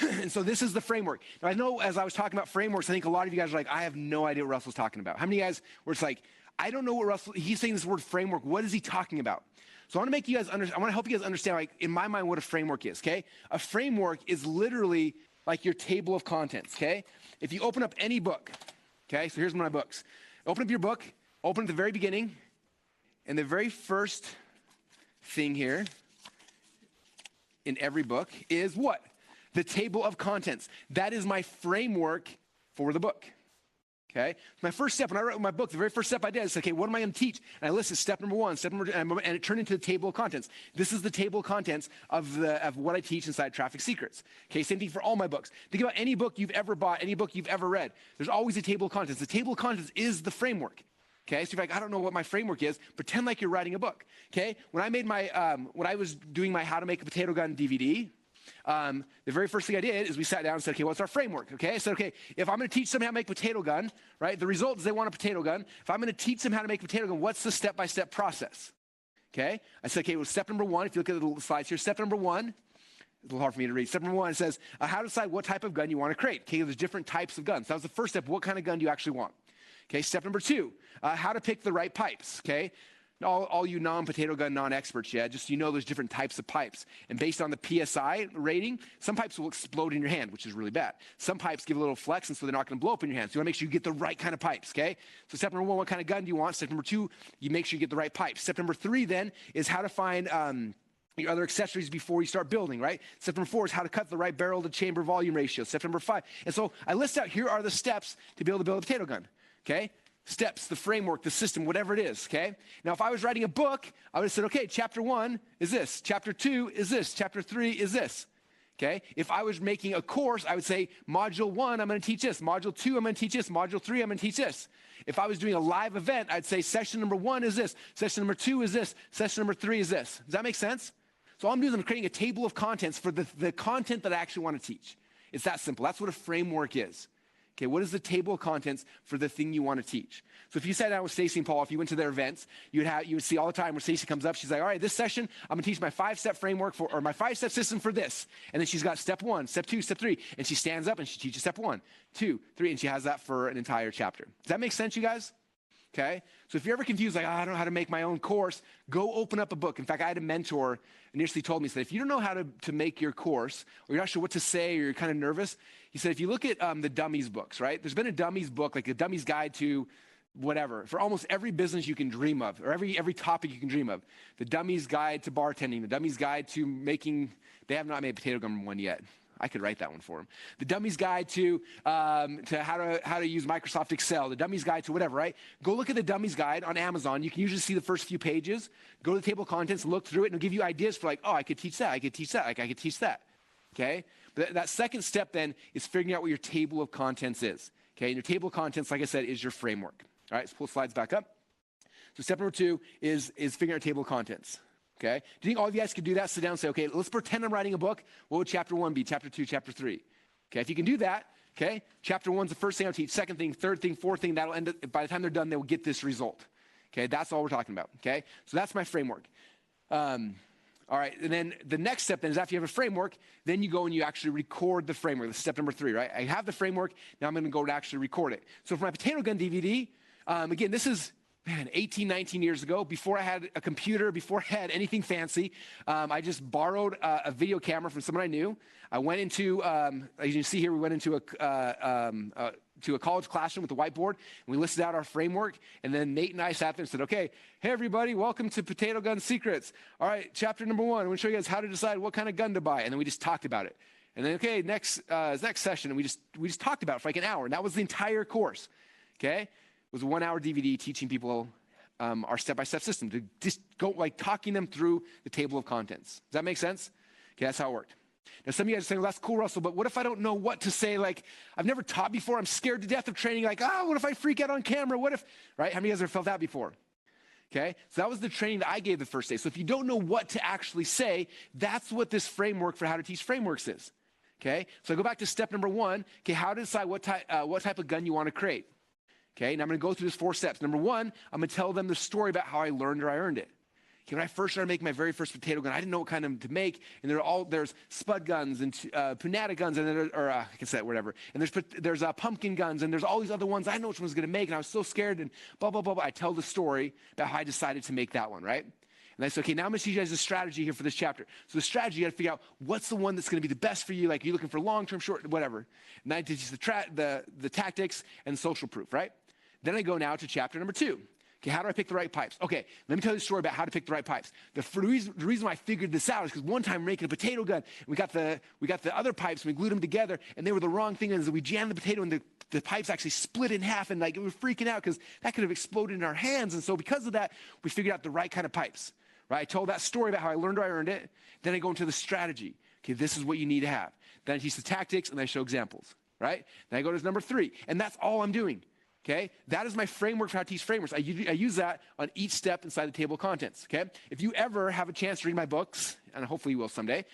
And so this is the framework. Now, I know as I was talking about frameworks, I think a lot of you guys are like, I have no idea what Russell's talking about. How many of you guys were just like, I don't know what he's saying this word framework. What is he talking about? So I want to make you guys I want to help you guys understand, like, in my mind, what a framework is, okay? A framework is literally like your table of contents, okay? If you open up any book, okay? So here's one of my books. Open up your book, open at the very beginning, and the very first thing here in every book is what? The table of contents. That is my framework for the book, okay? My first step, when I wrote my book, the very first step I did, I said, okay, what am I going to teach? And I listed step number 1, step number 2, and it turned into the table of contents. This is the table of contents of what I teach inside Traffic Secrets. Okay, same thing for all my books. Think about any book you've ever bought, any book you've ever read. There's always a table of contents. The table of contents is the framework. Okay, so if you're like, I don't know what my framework is, pretend like you're writing a book. Okay, when I made when I was doing my How to Make a Potato Gun DVD, the very first thing I did is we sat down and said, okay, what's our framework? Okay, I said, okay, if I'm going to teach them how to make a potato gun, right, the result is they want a potato gun. If I'm going to teach them how to make a potato gun, what's the step-by-step process? Okay, I said, okay, well, step number 1, if you look at the slides here, step number 1, it's a little hard for me to read. Step number 1 says, how to decide what type of gun you want to create. Okay, there's different types of guns. That was the first step. What kind of gun do you actually want? Okay, step number 2, how to pick the right pipes. Okay, all you non-potato gun non-experts, just there's different types of pipes. And based on the PSI rating, some pipes will explode in your hand, which is really bad. Some pipes give a little flex, and so they're not going to blow up in your hand. So you want to make sure you get the right kind of pipes, okay? So step number 1, what kind of gun do you want? Step number 2, you make sure you get the right pipes. Step number 3 then is how to find your other accessories before you start building, right? Step number 4 is how to cut the right barrel to chamber volume ratio. Step number 5. And so I list out, here are the steps to be able to build a potato gun, okay? Steps, the framework, the system, whatever it is, okay? Now, if I was writing a book, I would have said, okay, chapter 1 is this. Chapter 2 is this. Chapter 3 is this, okay? If I was making a course, I would say, module 1, I'm going to teach this. Module 2, I'm going to teach this. Module 3, I'm going to teach this. If I was doing a live event, I'd say, session number 1 is this. Session number 2 is this. Session number 3 is this. Does that make sense? So all I'm doing is I'm creating a table of contents for the content that I actually want to teach. It's that simple. That's what a framework is. Okay, what is the table of contents for the thing you want to teach? So if you sat down with Stacy and Paul, if you went to their events, you would see all the time where Stacy comes up, she's like, all right, this session, I'm going to teach my 5-step framework or my 5-step system for this. And then she's got step 1, step 2, step 3, and she stands up and she teaches step 1, 2, 3, and she has that for an entire chapter. Does that make sense, you guys? Okay, so if you're ever confused, like, I don't know how to make my own course, go open up a book. In fact, I had a mentor initially told me, he said, if you don't know how to make your course, or you're not sure what to say, or you're kind of nervous, he said, if you look at the Dummies books, right? There's been a Dummies book, like a Dummies Guide to whatever, for almost every business you can dream of, or every topic you can dream of. The Dummies Guide to bartending, the Dummies Guide to making, they have not made a potato gun one yet. I could write that one for them. The Dummy's Guide to how to use Microsoft Excel. The Dummy's Guide to whatever, right? Go look at the Dummy's Guide on Amazon. You can usually see the first few pages. Go to the table of contents, look through it, and it'll give you ideas for like, oh, I could teach that. I could teach that. Like, I could teach that. Okay? But that second step then is figuring out what your table of contents is. Okay? And your table of contents, like I said, is your framework. All right? Let's pull the slides back up. So step number 2 is figuring out table of contents. Okay? Do you think all of you guys could do that? Sit down and say, okay, let's pretend I'm writing a book. What would chapter 1 be? Chapter 2, chapter 3. Okay? If you can do that, okay, chapter 1's the first thing I'll teach. Second thing, third thing, fourth thing, that'll end up, by the time they're done, they'll get this result. Okay? That's all we're talking about. Okay? So that's my framework. All right, and then the next step then is after you have a framework, then you go and you actually record the framework. That's step number 3, right? I have the framework, now I'm gonna go to actually record it. So for my potato gun DVD, again, this is 18, 19 years ago, before I had a computer, before I had anything fancy, I just borrowed a video camera from someone I knew. I went into, as you can see here, we went into a college classroom with a whiteboard, and we listed out our framework, and then Nate and I sat there and said, okay, hey everybody, welcome to Potato Gun Secrets. All right, chapter number 1, I'm going to show you guys how to decide what kind of gun to buy, and then we just talked about it. And then, okay, next session, and we just talked about it for like an hour, and that was the entire course, okay? It was a 1-hour DVD teaching people our step-by-step system, to just go, like, talking them through the table of contents. Does that make sense? Okay, that's how it worked. Now, some of you guys are saying, well, that's cool, Russell, but what if I don't know what to say? Like, I've never taught before. I'm scared to death of training. Like, what if I freak out on camera? What if, right? How many of you guys have felt that before? Okay, so that was the training that I gave the first day. So if you don't know what to actually say, that's what this framework for how to teach frameworks is. Okay, so I go back to step number 1. Okay, how to decide what type of gun you want to create. Okay, and I'm going to go through these 4 steps. Number 1, I'm going to tell them the story about how I learned or I earned it. Okay, when I first started making my very first potato gun, I didn't know what kind of to make, and there's spud guns and punata guns, and I can say that, whatever. And there's pumpkin guns, and there's all these other ones. I didn't know which one I was going to make, and I was so scared, and blah, blah, blah, blah. I tell the story about how I decided to make that one, right? And I said, okay, now I'm going to teach you guys a strategy here for this chapter. So the strategy, you got to figure out what's the one that's going to be the best for you. Like, you're looking for long-term, short, whatever. And I teach you the tactics and social proof, right? Then I go now to chapter number 2. Okay, how do I pick the right pipes? Okay, let me tell you a story about how to pick the right pipes. The reason why I figured this out is because one time we're making a potato gun, and we got the other pipes, and we glued them together, and they were the wrong thing, and so we jammed the potato, and the pipes actually split in half, and like we were freaking out because that could have exploded in our hands. And so because of that, we figured out the right kind of pipes. Right? I told that story about how I learned or I earned it. Then I go into the strategy. Okay, this is what you need to have. Then I teach the tactics, and I show examples. Right? Then I go to number 3, and that's all I'm doing. Okay, that is my framework for how to teach frameworks. I use that on each step inside the table of contents. Okay, if you ever have a chance to read my books, and hopefully you will someday,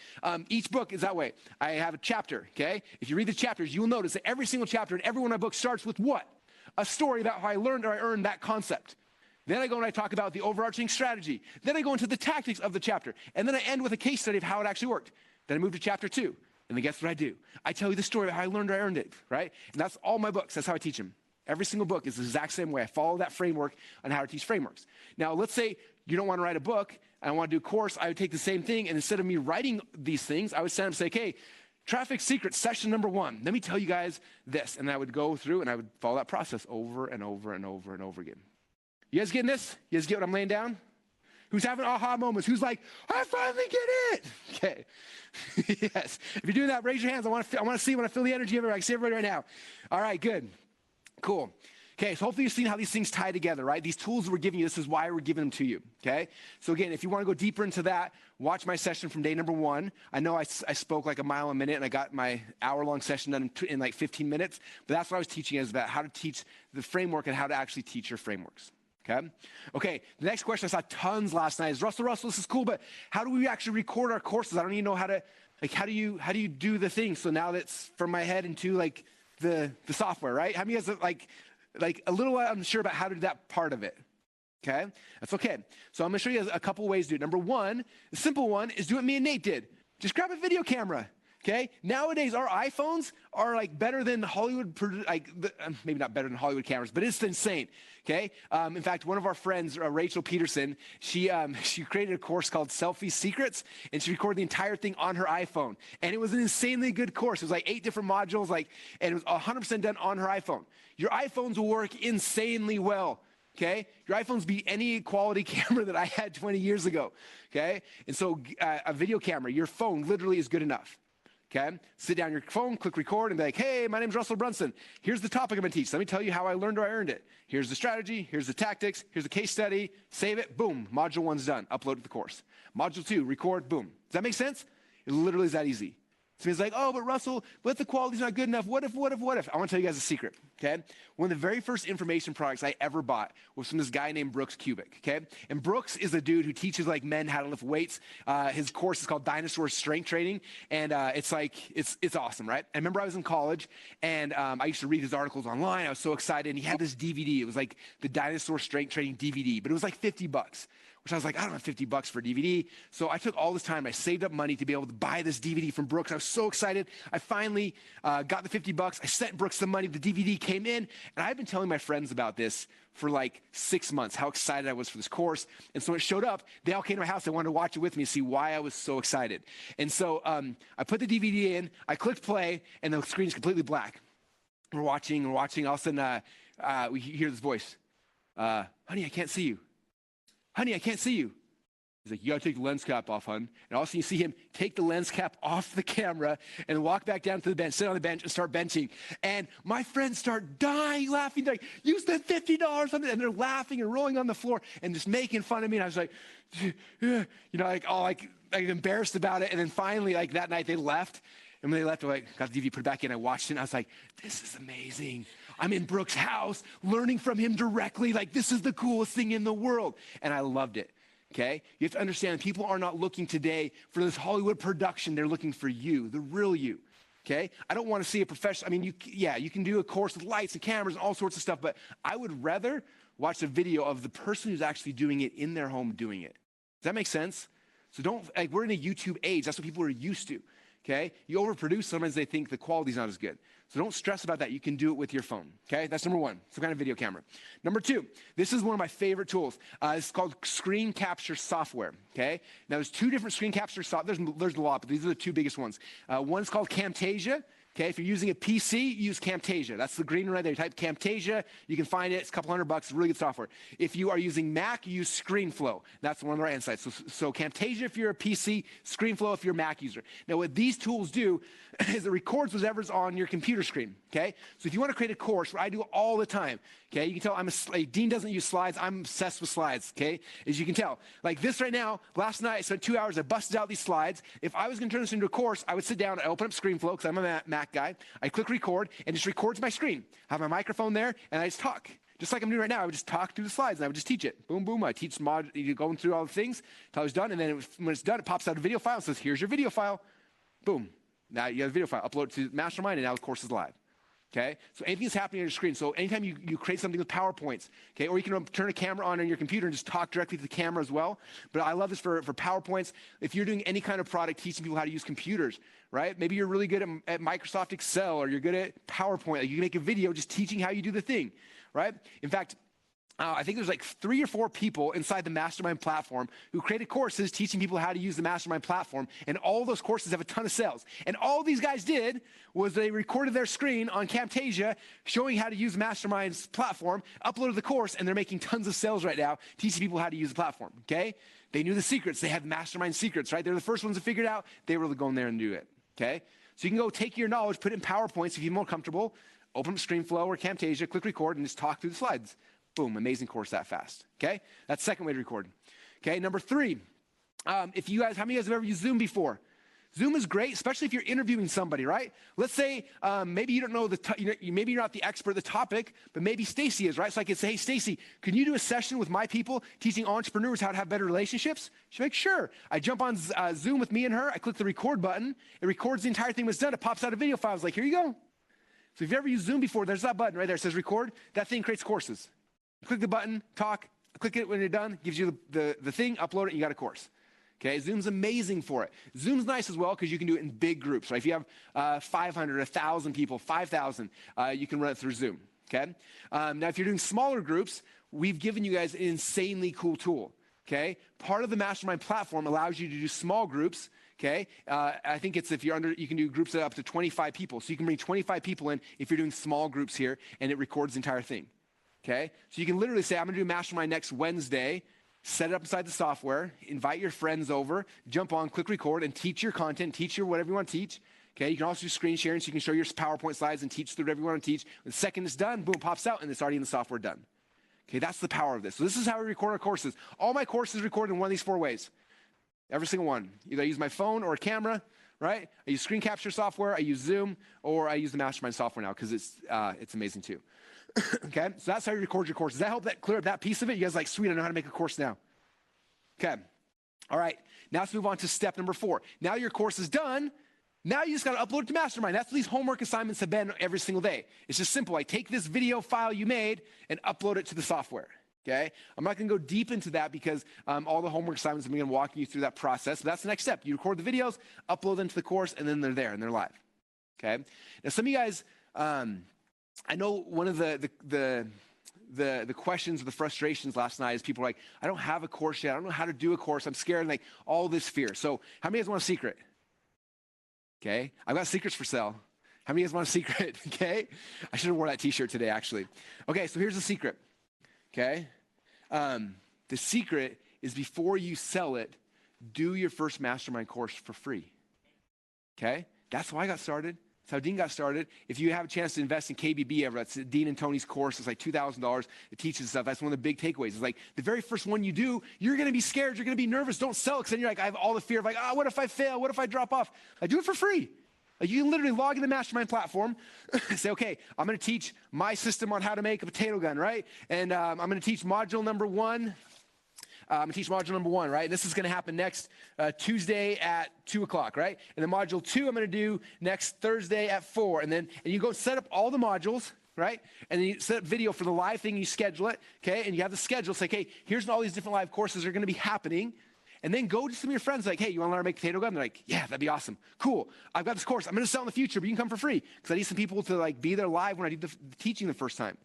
each book is that way. I have a chapter. Okay, if you read the chapters, you will notice that every single chapter in every one of my books starts with what? A story about how I learned or I earned that concept. Then I go and I talk about the overarching strategy. Then I go into the tactics of the chapter, and then I end with a case study of how it actually worked. Then I move to chapter 2, and then guess what I do? I tell you the story about how I learned or I earned it. Right, and that's all my books. That's how I teach them. Every single book is the exact same way. I follow that framework on how to teach frameworks. Now, let's say you don't want to write a book, and I want to do a course. I would take the same thing, and instead of me writing these things, I would send them and say, okay, traffic secrets, session number 1. Let me tell you guys this. And I would go through, and I would follow that process over and over and over and over again. You guys getting this? You guys get what I'm laying down? Who's having aha moments? Who's like, I finally get it? Okay. Yes. If you're doing that, raise your hands. I want to see when I feel the energy of everybody. I can see everybody right now. All right, good. Cool. Okay, so hopefully you've seen how these things tie together, right? These tools that we're giving you, this is why we're giving them to you, okay? So again, if you want to go deeper into that, watch my session from day number 1. I know I spoke like a mile a minute, and I got my hour-long session done in like 15 minutes, but that's what I was teaching is about how to teach the framework and how to actually teach your frameworks, okay? Okay, the next question I saw tons last night is, Russell, this is cool, but how do we actually record our courses? I don't even know how to, like, how do you do the thing? So now that's from my head into like the software, right? How many of you guys like a little unsure about how to do that part of it? Okay, that's okay. So I'm gonna show you a couple ways to do it. Number 1, the simple one is do what me and Nate did. Just grab a video camera. Okay, nowadays our iPhones are like better than Hollywood, maybe not better than Hollywood cameras, but it's insane. Okay, in fact, one of our friends, Rachel Peterson, she created a course called Selfie Secrets, and she recorded the entire thing on her iPhone, and it was an insanely good course. It was like 8 different modules, and it was 100% done on her iPhone. Your iPhones will work insanely well. Okay, your iPhones beat any quality camera that I had 20 years ago. Okay, and so a video camera, your phone literally is good enough. Okay, sit down your phone, click record, and be like, hey, my name's Russell Brunson. Here's the topic I'm going to teach. Let me tell you how I learned or I earned it. Here's the strategy. Here's the tactics. Here's the case study. Save it. Boom. Module 1's done. Upload to the course. Module 2, record. Boom. Does that make sense? It literally is that easy. So he's like, oh, but Russell, what if the quality's not good enough? What if? I want to tell you guys a secret, okay? One of the very first information products I ever bought was from this guy named Brooks Kubik, okay? And Brooks is a dude who teaches like men how to lift weights. His course is called Dinosaur Strength Training, and it's awesome, right? I remember I was in college, and I used to read his articles online. I was so excited, and he had this DVD. It was like the Dinosaur Strength Training DVD, but it was like $50. which I was like, I don't have $50 for a DVD. So I took all this time. I saved up money to be able to buy this DVD from Brooks. I was so excited. I finally got the $50. I sent Brooks the money. The DVD came in. And I've been telling my friends about this for like 6 months, how excited I was for this course. And so when it showed up, they all came to my house. They wanted to watch it with me to see why I was so excited. And so I put the DVD in. I clicked play, and the screen's completely black. We're watching. All of a sudden, we hear this voice. Honey, I can't see you. Honey, I can't see you. He's like, you got to take the lens cap off, hon. And all of a sudden you see him take the lens cap off the camera and walk back down to the bench, sit on the bench and start benching. And my friends start dying, laughing, like, you spent $50 on it. And they're laughing and rolling on the floor and just making fun of me. And I was like, you know, like, all like embarrassed about it. And then finally, like that night they left. And when they left, I like, got the DVD, put it back in. I watched it and I was like, this is amazing. I'm in Brooks' house, learning from him directly. Like, this is the coolest thing in the world. And I loved it, okay? You have to understand, people are not looking today for this Hollywood production. They're looking for you, the real you, okay? I don't want to see a professional. I mean, you can do a course with lights and cameras and all sorts of stuff, but I would rather watch a video of the person who's actually doing it in their home doing it. Does that make sense? So don't, like, we're in a YouTube age. That's what people are used to, okay? You overproduce, sometimes they think the quality's not as good. So don't stress about that. You can do it with your phone, okay? That's number one, some kind of video camera. Number two, this is one of my favorite tools. It's called screen capture software, okay? Now, there's two different screen capture software. There's a lot, but these are the two biggest ones. One's called Camtasia. Okay, if you're using a PC, use Camtasia. That's the green one right there. You type Camtasia, you can find it. It's a couple $100. It's really good software. If you are using Mac, you use ScreenFlow. That's the one on the right-hand side. So Camtasia if you're a PC, ScreenFlow if you're a Mac user. Now, what these tools do is it records whatever's on your computer screen, okay? So if you want to create a course, what I do all the time, okay? You can tell Dean doesn't use slides. I'm obsessed with slides, okay? As you can tell. Like this right now, last night I spent 2 hours, I busted out these slides. If I was going to turn this into a course, I would sit down, I open up ScreenFlow because I'm a Mac guy. I click record, and it just records my screen. I have my microphone there, and I just talk. Just like I'm doing right now, I would just talk through the slides, and I would just teach it. Boom, boom. I teach going through all the things until I was done, and then when it's done, it pops out a video file and says, here's your video file. Boom. Now you have a video file. Upload it to Mastermind, and now the course is live. Okay? So anything that's happening on your screen. So anytime you create something with PowerPoints, okay, or you can turn a camera on your computer and just talk directly to the camera as well. But I love this for PowerPoints. If you're doing any kind of product, teaching people how to use computers, right? Maybe you're really good at Microsoft Excel, or you're good at PowerPoint. Like you can make a video just teaching how you do the thing, right? In fact, I think there's like 3 or 4 people inside the Mastermind platform who created courses teaching people how to use the Mastermind platform, and all those courses have a ton of sales. And all these guys did was they recorded their screen on Camtasia showing how to use Mastermind's platform, uploaded the course, and they're making tons of sales right now teaching people how to use the platform, okay? They knew the secrets. They had Mastermind secrets, right? They're the first ones to figure it out. They were going there and do it, okay? So you can go take your knowledge, put it in PowerPoints if you're more comfortable, open up ScreenFlow or Camtasia, click record, and just talk through the slides. Boom, amazing course that fast, okay? That's the second way to record. Okay, number 3, if you guys, how many of you guys have ever used Zoom before? Zoom is great, especially if you're interviewing somebody, right? Let's say maybe you don't know maybe you're not the expert of the topic, but maybe Stacy is, right? So I could say, hey, Stacy, can you do a session with my people teaching entrepreneurs how to have better relationships? She's like, sure. I jump on Zoom with me and her. I click the record button. It records the entire thing was done. It pops out a video file. I was like, here you go. So if you've ever used Zoom before, there's that button right there. It says record. That thing creates courses. Click the button, talk, click it when you're done, gives you the thing, upload it, and you got a course. Okay, Zoom's amazing for it. Zoom's nice as well because you can do it in big groups, right? If you have 500, 1,000 people, 5,000, you can run it through Zoom, okay? Now, if you're doing smaller groups, we've given you guys an insanely cool tool, okay? Part of the Mastermind platform allows you to do small groups, okay? I think it's if you're you can do groups of up to 25 people. So you can bring 25 people in if you're doing small groups here, and it records the entire thing. Okay, so you can literally say, I'm going to do Mastermind next Wednesday, set it up inside the software, invite your friends over, jump on, click record, and teach your content, teach your whatever you want to teach. Okay, you can also do screen sharing, so you can show your PowerPoint slides and teach through whatever you want to teach. The second it's done, boom, pops out, and it's already in the software done. Okay, that's the power of this. So this is how we record our courses. All my courses record in one of these 4 ways. Every single one. Either I use my phone or a camera, right? I use screen capture software, I use Zoom, or I use the Mastermind software now because it's amazing too. Okay, so that's how you record your courses. Does that help clear up that piece of it? You guys are like, sweet, I know how to make a course now. Okay, all right, now let's move on to step number 4. Now your course is done. Now you just got to upload it to Mastermind. That's what these homework assignments have been every single day. It's just simple. I take this video file you made and upload it to the software. Okay, I'm not going to go deep into that because all the homework assignments, I'm going to walk you through that process. But that's the next step. You record the videos, upload them to the course, and then they're there and they're live. Okay. Now, some of you guys, I know one of the questions or the frustrations last night is people are like, I don't have a course yet. I don't know how to do a course. I'm scared, and like all this fear. So, how many of you guys want a secret? Okay, I've got secrets for sale. How many of you guys want a secret? Okay, I should have worn that T-shirt today, actually. Okay, so here's the secret. Okay, the secret is before you sell it, do your first mastermind course for free. Okay, that's how I got started. That's how Dean got started. If you have a chance to invest in KBB ever, that's Dean and Tony's course. It's like $2,000. It teaches stuff. That's one of the big takeaways. It's like the very first one you do, you're going to be scared. You're going to be nervous. Don't sell it because then you're like, I have all the fear of like, what if I fail? What if I drop off? I do it for free. Like you can literally log in the mastermind platform, say, okay, I'm going to teach my system on how to make a potato gun, right? And I'm going to teach module number 1. I'm going to teach module number 1, right? And this is going to happen next Tuesday at 2 o'clock, right? And then module 2, I'm going to do next Thursday at 4. And you go set up all the modules, right? And then you set up video for the live thing, you schedule it, okay? And you have the schedule, say, okay, here's all these different live courses that are going to be happening. And then go to some of your friends like, hey, you want to learn how to make a potato gun? They're like, yeah, that'd be awesome. Cool. I've got this course. I'm going to sell in the future, but you can come for free because I need some people to like be there live when I do the teaching the first time.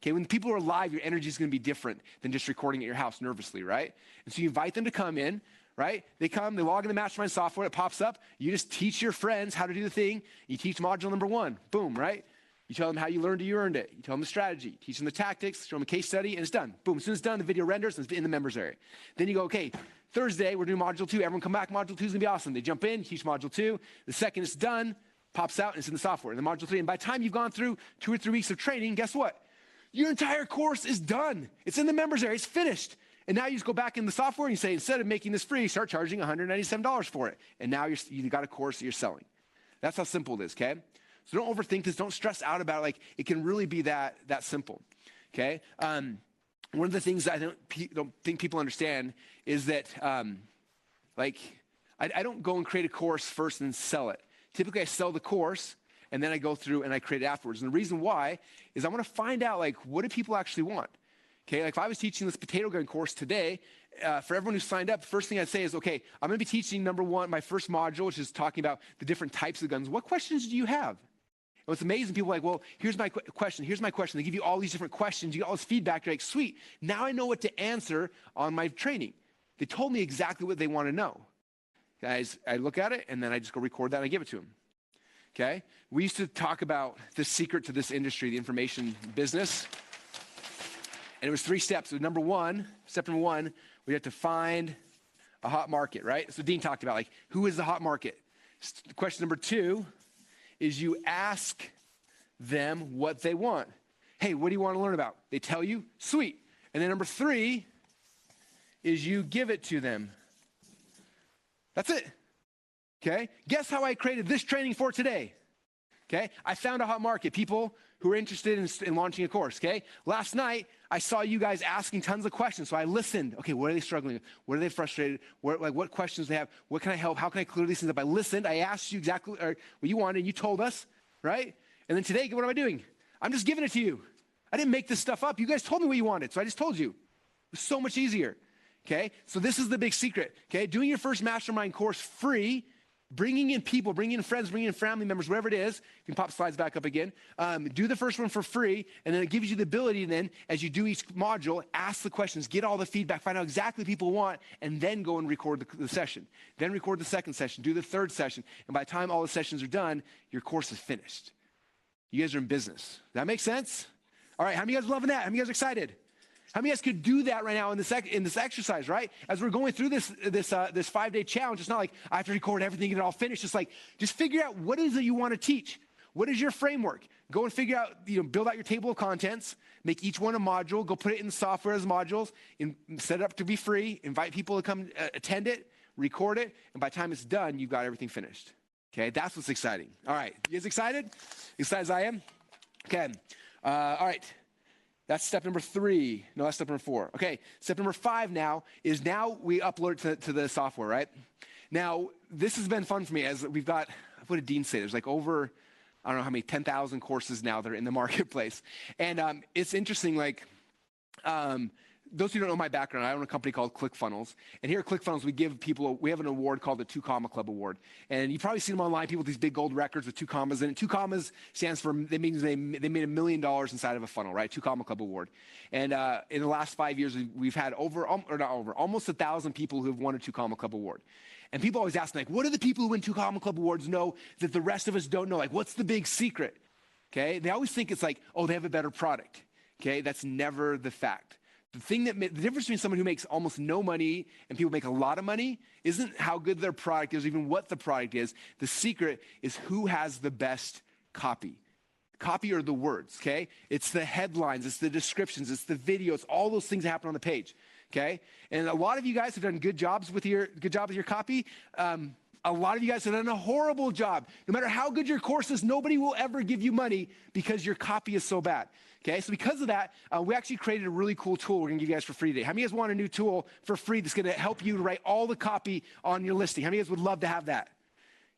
Okay, when people are live, your energy is going to be different than just recording at your house nervously, right? And so you invite them to come in, right? They come, they log in the mastermind software, it pops up. You just teach your friends how to do the thing. You teach module number 1, boom, right? You tell them how you learned it, you earned it. You tell them the strategy, teach them the tactics, show them a case study, and it's done. Boom, as soon as it's done, the video renders and it's in the members area. Then you go, okay, Thursday, we're doing module 2. Everyone come back, module 2 is going to be awesome. They jump in, teach module 2. The second it's done, pops out, and it's in the software. And then module 3, and by the time you've gone through 2 or 3 weeks of training, guess what? Your entire course is done. It's in the members area. It's finished. And now you just go back in the software and you say, instead of making this free, start charging $197 for it. And now you got a course that you're selling. That's how simple it is, okay? So don't overthink this. Don't stress out about it. Like, it can really be that simple, okay? One of the things I don't think people understand is that, I don't go and create a course first and then sell it. Typically, I sell the course, and then I go through and I create it afterwards. And the reason why is I want to find out, like, what do people actually want? Okay, like if I was teaching this potato gun course today, for everyone who signed up, the first thing I'd say is, okay, I'm going to be teaching number 1, my first module, which is talking about the different types of guns. What questions do you have? And what's amazing, people are like, well, here's my question. Here's my question. They give you all these different questions. You get all this feedback. You're like, sweet. Now I know what to answer on my training. They told me exactly what they want to know. Guys, I look at it, and then I just go record that, and I give it to them. Okay? We used to talk about the secret to this industry, the information business. And it was 3 steps. So step number 1, we had to find a hot market, right? So Dean talked about, like, who is the hot market? Question number 2 is you ask them what they want. Hey, what do you want to learn about? They tell you, sweet. And then number 3 is you give it to them. That's it. Okay? Guess how I created this training for today? Okay? I found a hot market, people who are interested in launching a course, okay? Last night, I saw you guys asking tons of questions, so I listened. Okay, what are they struggling with? What are they frustrated? What questions they have? What can I help? How can I clear these things up? I listened. I asked you exactly what you wanted, and you told us, right? And then today, what am I doing? I'm just giving it to you. I didn't make this stuff up. You guys told me what you wanted, so I just told you. It was so much easier, okay? So this is the big secret, okay? Doing your first mastermind course free, bringing in people, bringing in friends, bringing in family members, whatever it is. You can pop slides back up again. Do the first one for free, and then it gives you the ability then, as you do each module, ask the questions, get all the feedback, find out exactly what people want, and then go and record the session. Then record the second session, do the third session, and by the time all the sessions are done, your course is finished. You guys are in business. Does that make sense? All right, how many of you guys are loving that? How many of you guys are excited? How many of you guys could do that right now in this exercise, right? As we're going through this 5-day challenge, it's not like I have to record everything and get it all finished. It's like, just figure out what is it you want to teach. What is your framework? Go and figure out, build out your table of contents, make each one a module, go put it in the software as modules, and set it up to be free, invite people to come attend it, record it, and by the time it's done, you've got everything finished. Okay, that's what's exciting. All right, you guys excited? Excited as I am? Okay, all right. That's step number 3. No, that's step number 4. Okay, step number 5 now we upload it to the software, right? Now, this has been fun for me as we've got, what did Dean say? There's like over, I don't know how many, 10,000 courses now that are in the marketplace. And it's interesting, like, those who don't know my background, I own a company called ClickFunnels. And here at ClickFunnels, we have an award called the 2 Comma Club Award. And you've probably seen them online, people with these big gold records with 2 commas in it. 2 commas stands for, that means they made $1 million inside of a funnel, right? 2 Comma Club Award. And in the last 5 years, we've had almost 1,000 people who have won a 2 Comma Club Award. And people always ask me, like, what do the people who win 2 Comma Club Awards know that the rest of us don't know? Like, what's the big secret? Okay? They always think it's like, oh, they have a better product. Okay? That's never the fact. The difference between someone who makes almost no money and people make a lot of money isn't how good their product is, or even what the product is. The secret is who has the best copy. Copy are the words, okay? It's the headlines, it's the descriptions, it's the videos, all those things that happen on the page, okay? And a lot of you guys have done good jobs with your copy. A lot of you guys have done a horrible job. No matter how good your course is, nobody will ever give you money because your copy is so bad. Okay, so because of that, we actually created a really cool tool we're gonna give you guys for free today. How many of you guys want a new tool for free that's gonna help you write all the copy on your listing? How many of you guys would love to have that?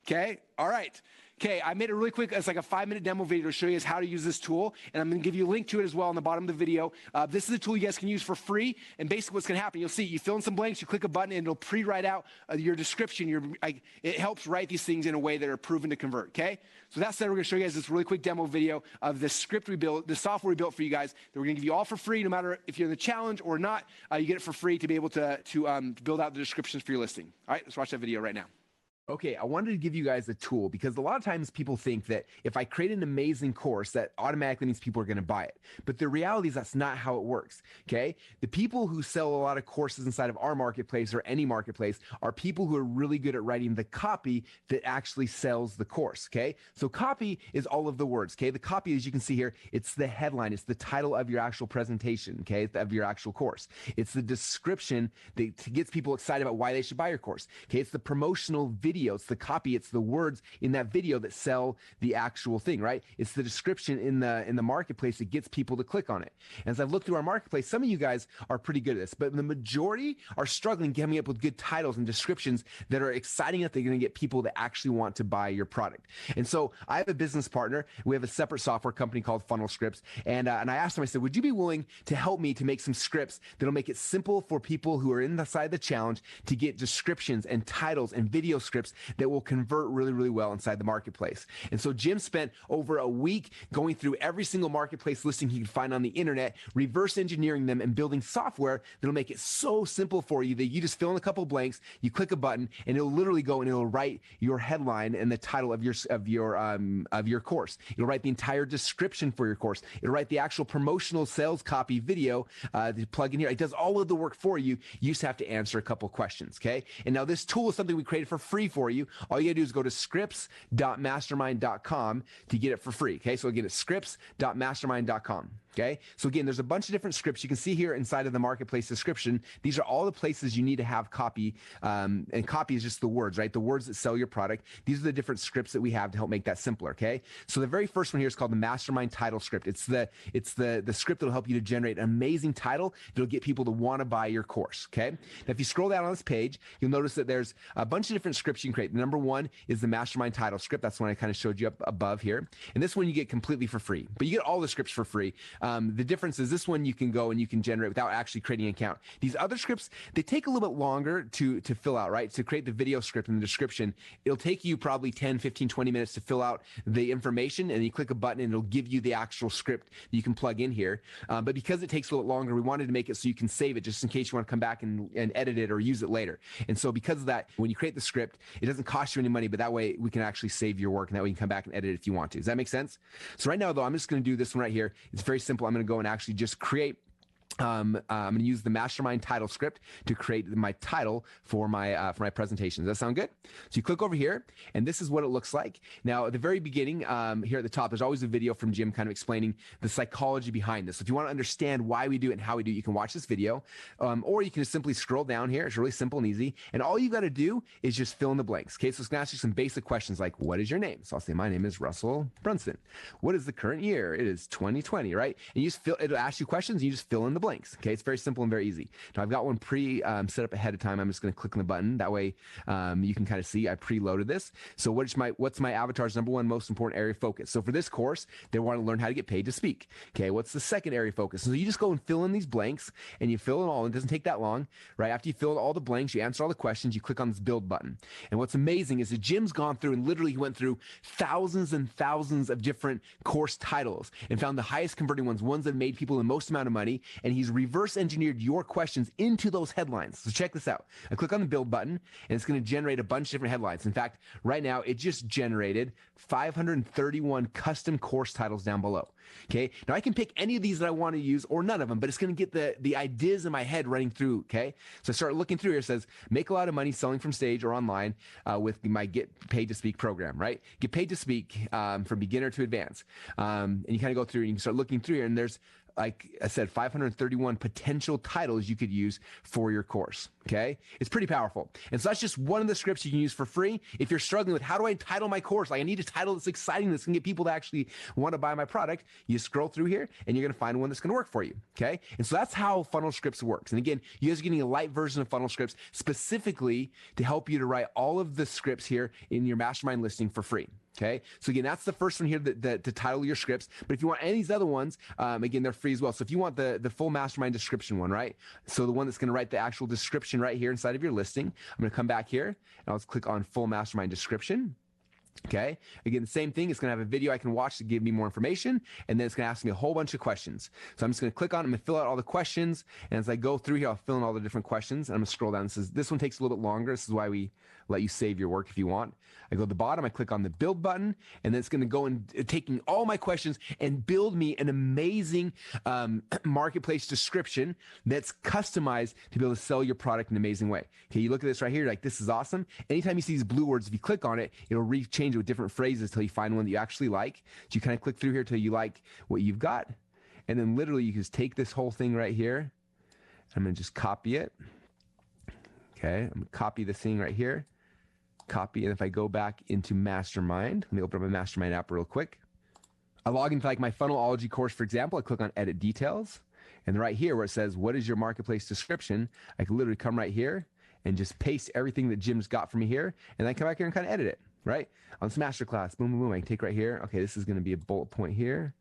Okay, all right. Okay, I made it really quick. It's like a 5-minute demo video to show you guys how to use this tool, and I'm gonna give you a link to it as well on the bottom of the video. This is a tool you guys can use for free, and basically what's gonna happen, you'll see, you fill in some blanks, you click a button, and it'll pre-write out your description. It helps write these things in a way that are proven to convert, okay? So that said, we're gonna show you guys this really quick demo video of the script we built, the software we built for you guys, that we're gonna give you all for free, no matter if you're in the challenge or not, you get it for free to be able to build out the descriptions for your listing. All right, let's watch that video right now. Okay, I wanted to give you guys a tool because a lot of times people think that if I create an amazing course, that automatically means people are going to buy it. But the reality is that's not how it works, okay? The people who sell a lot of courses inside of our marketplace or any marketplace are people who are really good at writing the copy that actually sells the course, okay? So copy is all of the words, okay? The copy, as you can see here, it's the headline, it's the title of your actual presentation, okay, of your actual course. It's the description that gets people excited about why they should buy your course, okay? It's the promotional video. It's the copy, it's the words in that video that sell the actual thing, right? It's the description in the marketplace that gets people to click on it. And as I've looked through our marketplace, some of you guys are pretty good at this, but the majority are struggling coming up with good titles and descriptions that are exciting enough they're going to get people to actually want to buy your product. And so I have a business partner. We have a separate software company called Funnel Scripts. And I asked him, I said, would you be willing to help me to make some scripts that'll make it simple for people who are inside the challenge to get descriptions and titles and video scripts that will convert really, really well inside the marketplace. And so Jim spent over a week going through every single marketplace listing he could find on the internet, reverse engineering them and building software that'll make it so simple for you that you just fill in a couple of blanks, you click a button, and it'll literally go and it'll write your headline and the title of your course. It'll write the entire description for your course. It'll write the actual promotional sales copy video to plug in here. It does all of the work for you. You just have to answer a couple questions, okay? And now this tool is something we created for free for you. All you gotta do is go to scripts.mastermind.com to get it for free, okay? So again, it's scripts.mastermind.com. Okay. So again, there's a bunch of different scripts you can see here inside of the marketplace description. These are all the places you need to have copy. And copy is just the words, right? The words that sell your product. These are the different scripts that we have to help make that simpler. Okay. So the very first one here is called the Mastermind Title Script. It's the script that'll help you to generate an amazing title that'll get people to want to buy your course. Okay. Now, if you scroll down on this page, you'll notice that there's a bunch of different scripts you can create. The number one is the Mastermind Title Script. That's the one I kind of showed you up above here. And this one you get completely for free, but you get all the scripts for free. The difference is this one you can go and you can generate without actually creating an account. These other scripts, they take a little bit longer to fill out, right? To create the video script and the description, it'll take you probably 10, 15, 20 minutes to fill out the information, and you click a button and it'll give you the actual script that you can plug in here. But because it takes a little longer, we wanted to make it so you can save it just in case you want to come back and edit it or use it later. And so because of that, when you create the script, it doesn't cost you any money, but that way we can actually save your work, and that way you can come back and edit it if you want to. Does that make sense? So right now, though, I'm just going to do this one right here. It's very simple. I'm going to go and actually just create I'm going to use the Mastermind Title Script to create my title for my presentation. Does that sound good? So you click over here, and this is what it looks like. Now, at the very beginning, here at the top, there's always a video from Jim kind of explaining the psychology behind this. So if you want to understand why we do it and how we do it, you can watch this video, or you can just simply scroll down here. It's really simple and easy, and all you got to do is just fill in the blanks. Okay, so it's going to ask you some basic questions like, what is your name? So I'll say, my name is Russell Brunson. What is the current year? It is 2020, right? And you just it'll ask you questions, and you just fill in the blanks. blanks. Okay, it's very simple and very easy. Now I've got one set up ahead of time. I'm just going to click on the button. That way you can kind of see I preloaded this. So what's my avatar's number one most important area of focus? So for this course, they want to learn how to get paid to speak. Okay, what's the second area of focus? So you just go and fill in these blanks, and you fill it all. It doesn't take that long, right? After you fill in all the blanks, you answer all the questions, you click on this build button. And what's amazing is that Jim's gone through and literally he went through thousands and thousands of different course titles and found the highest converting ones that made people the most amount of money, and he's reverse engineered your questions into those headlines. So check this out. I click on the build button, and it's going to generate a bunch of different headlines. In fact, right now it just generated 531 custom course titles down below. Okay, now I can pick any of these that I want to use or none of them, but it's going to get the ideas in my head running through. Okay, so I start looking through here. It says make a lot of money selling from stage or online with my Get Paid to Speak program, right? Get Paid to Speak from beginner to advanced, and you kind of go through and you can start looking through here, and there's, like I said, 531 potential titles you could use for your course. Okay, it's pretty powerful. And so that's just one of the scripts you can use for free. If you're struggling with how do I title my course, like I need a title that's exciting, that's gonna get people to actually want to buy my product, you scroll through here and you're gonna find one that's gonna work for you. Okay, and so that's how Funnel Scripts works. And again, you guys are getting a light version of Funnel Scripts specifically to help you to write all of the scripts here in your mastermind listing for free. Okay, so again, that's the first one here to title your scripts. But if you want any of these other ones, again, they're free as well. So if you want the full mastermind description one, right? So the one that's going to write the actual description right here inside of your listing, I'm going to come back here and I'll just click on full mastermind description. Okay, again, the same thing. It's going to have a video I can watch to give me more information, and then it's going to ask me a whole bunch of questions. So I'm just going to click on it. I'm going to fill out all the questions, and as I go through here, I'll fill in all the different questions, and I'm going to scroll down. This one takes a little bit longer. This is why we let you save your work if you want. I go to the bottom, I click on the build button, and then it's going to go and taking all my questions and build me an amazing marketplace description that's customized to be able to sell your product in an amazing way. Okay, you look at this right here, like this is awesome. Anytime you see these blue words, if you click on it, it'll change it with different phrases till you find one that you actually like. So you kind of click through here till you like what you've got. And then literally you just take this whole thing right here. I'm going to just copy it. Okay, I'm going to copy this thing right here. Copy, and if I go back into Mastermind, let me open up my Mastermind app real quick. I log into like my Funnelology course, for example. I click on Edit Details, and right here where it says, what is your marketplace description? I can literally come right here and just paste everything that Jim's got for me here, and then come back here and kind of edit it, right? On this masterclass, boom, boom, boom, I can take right here. Okay, this is going to be a bullet point here.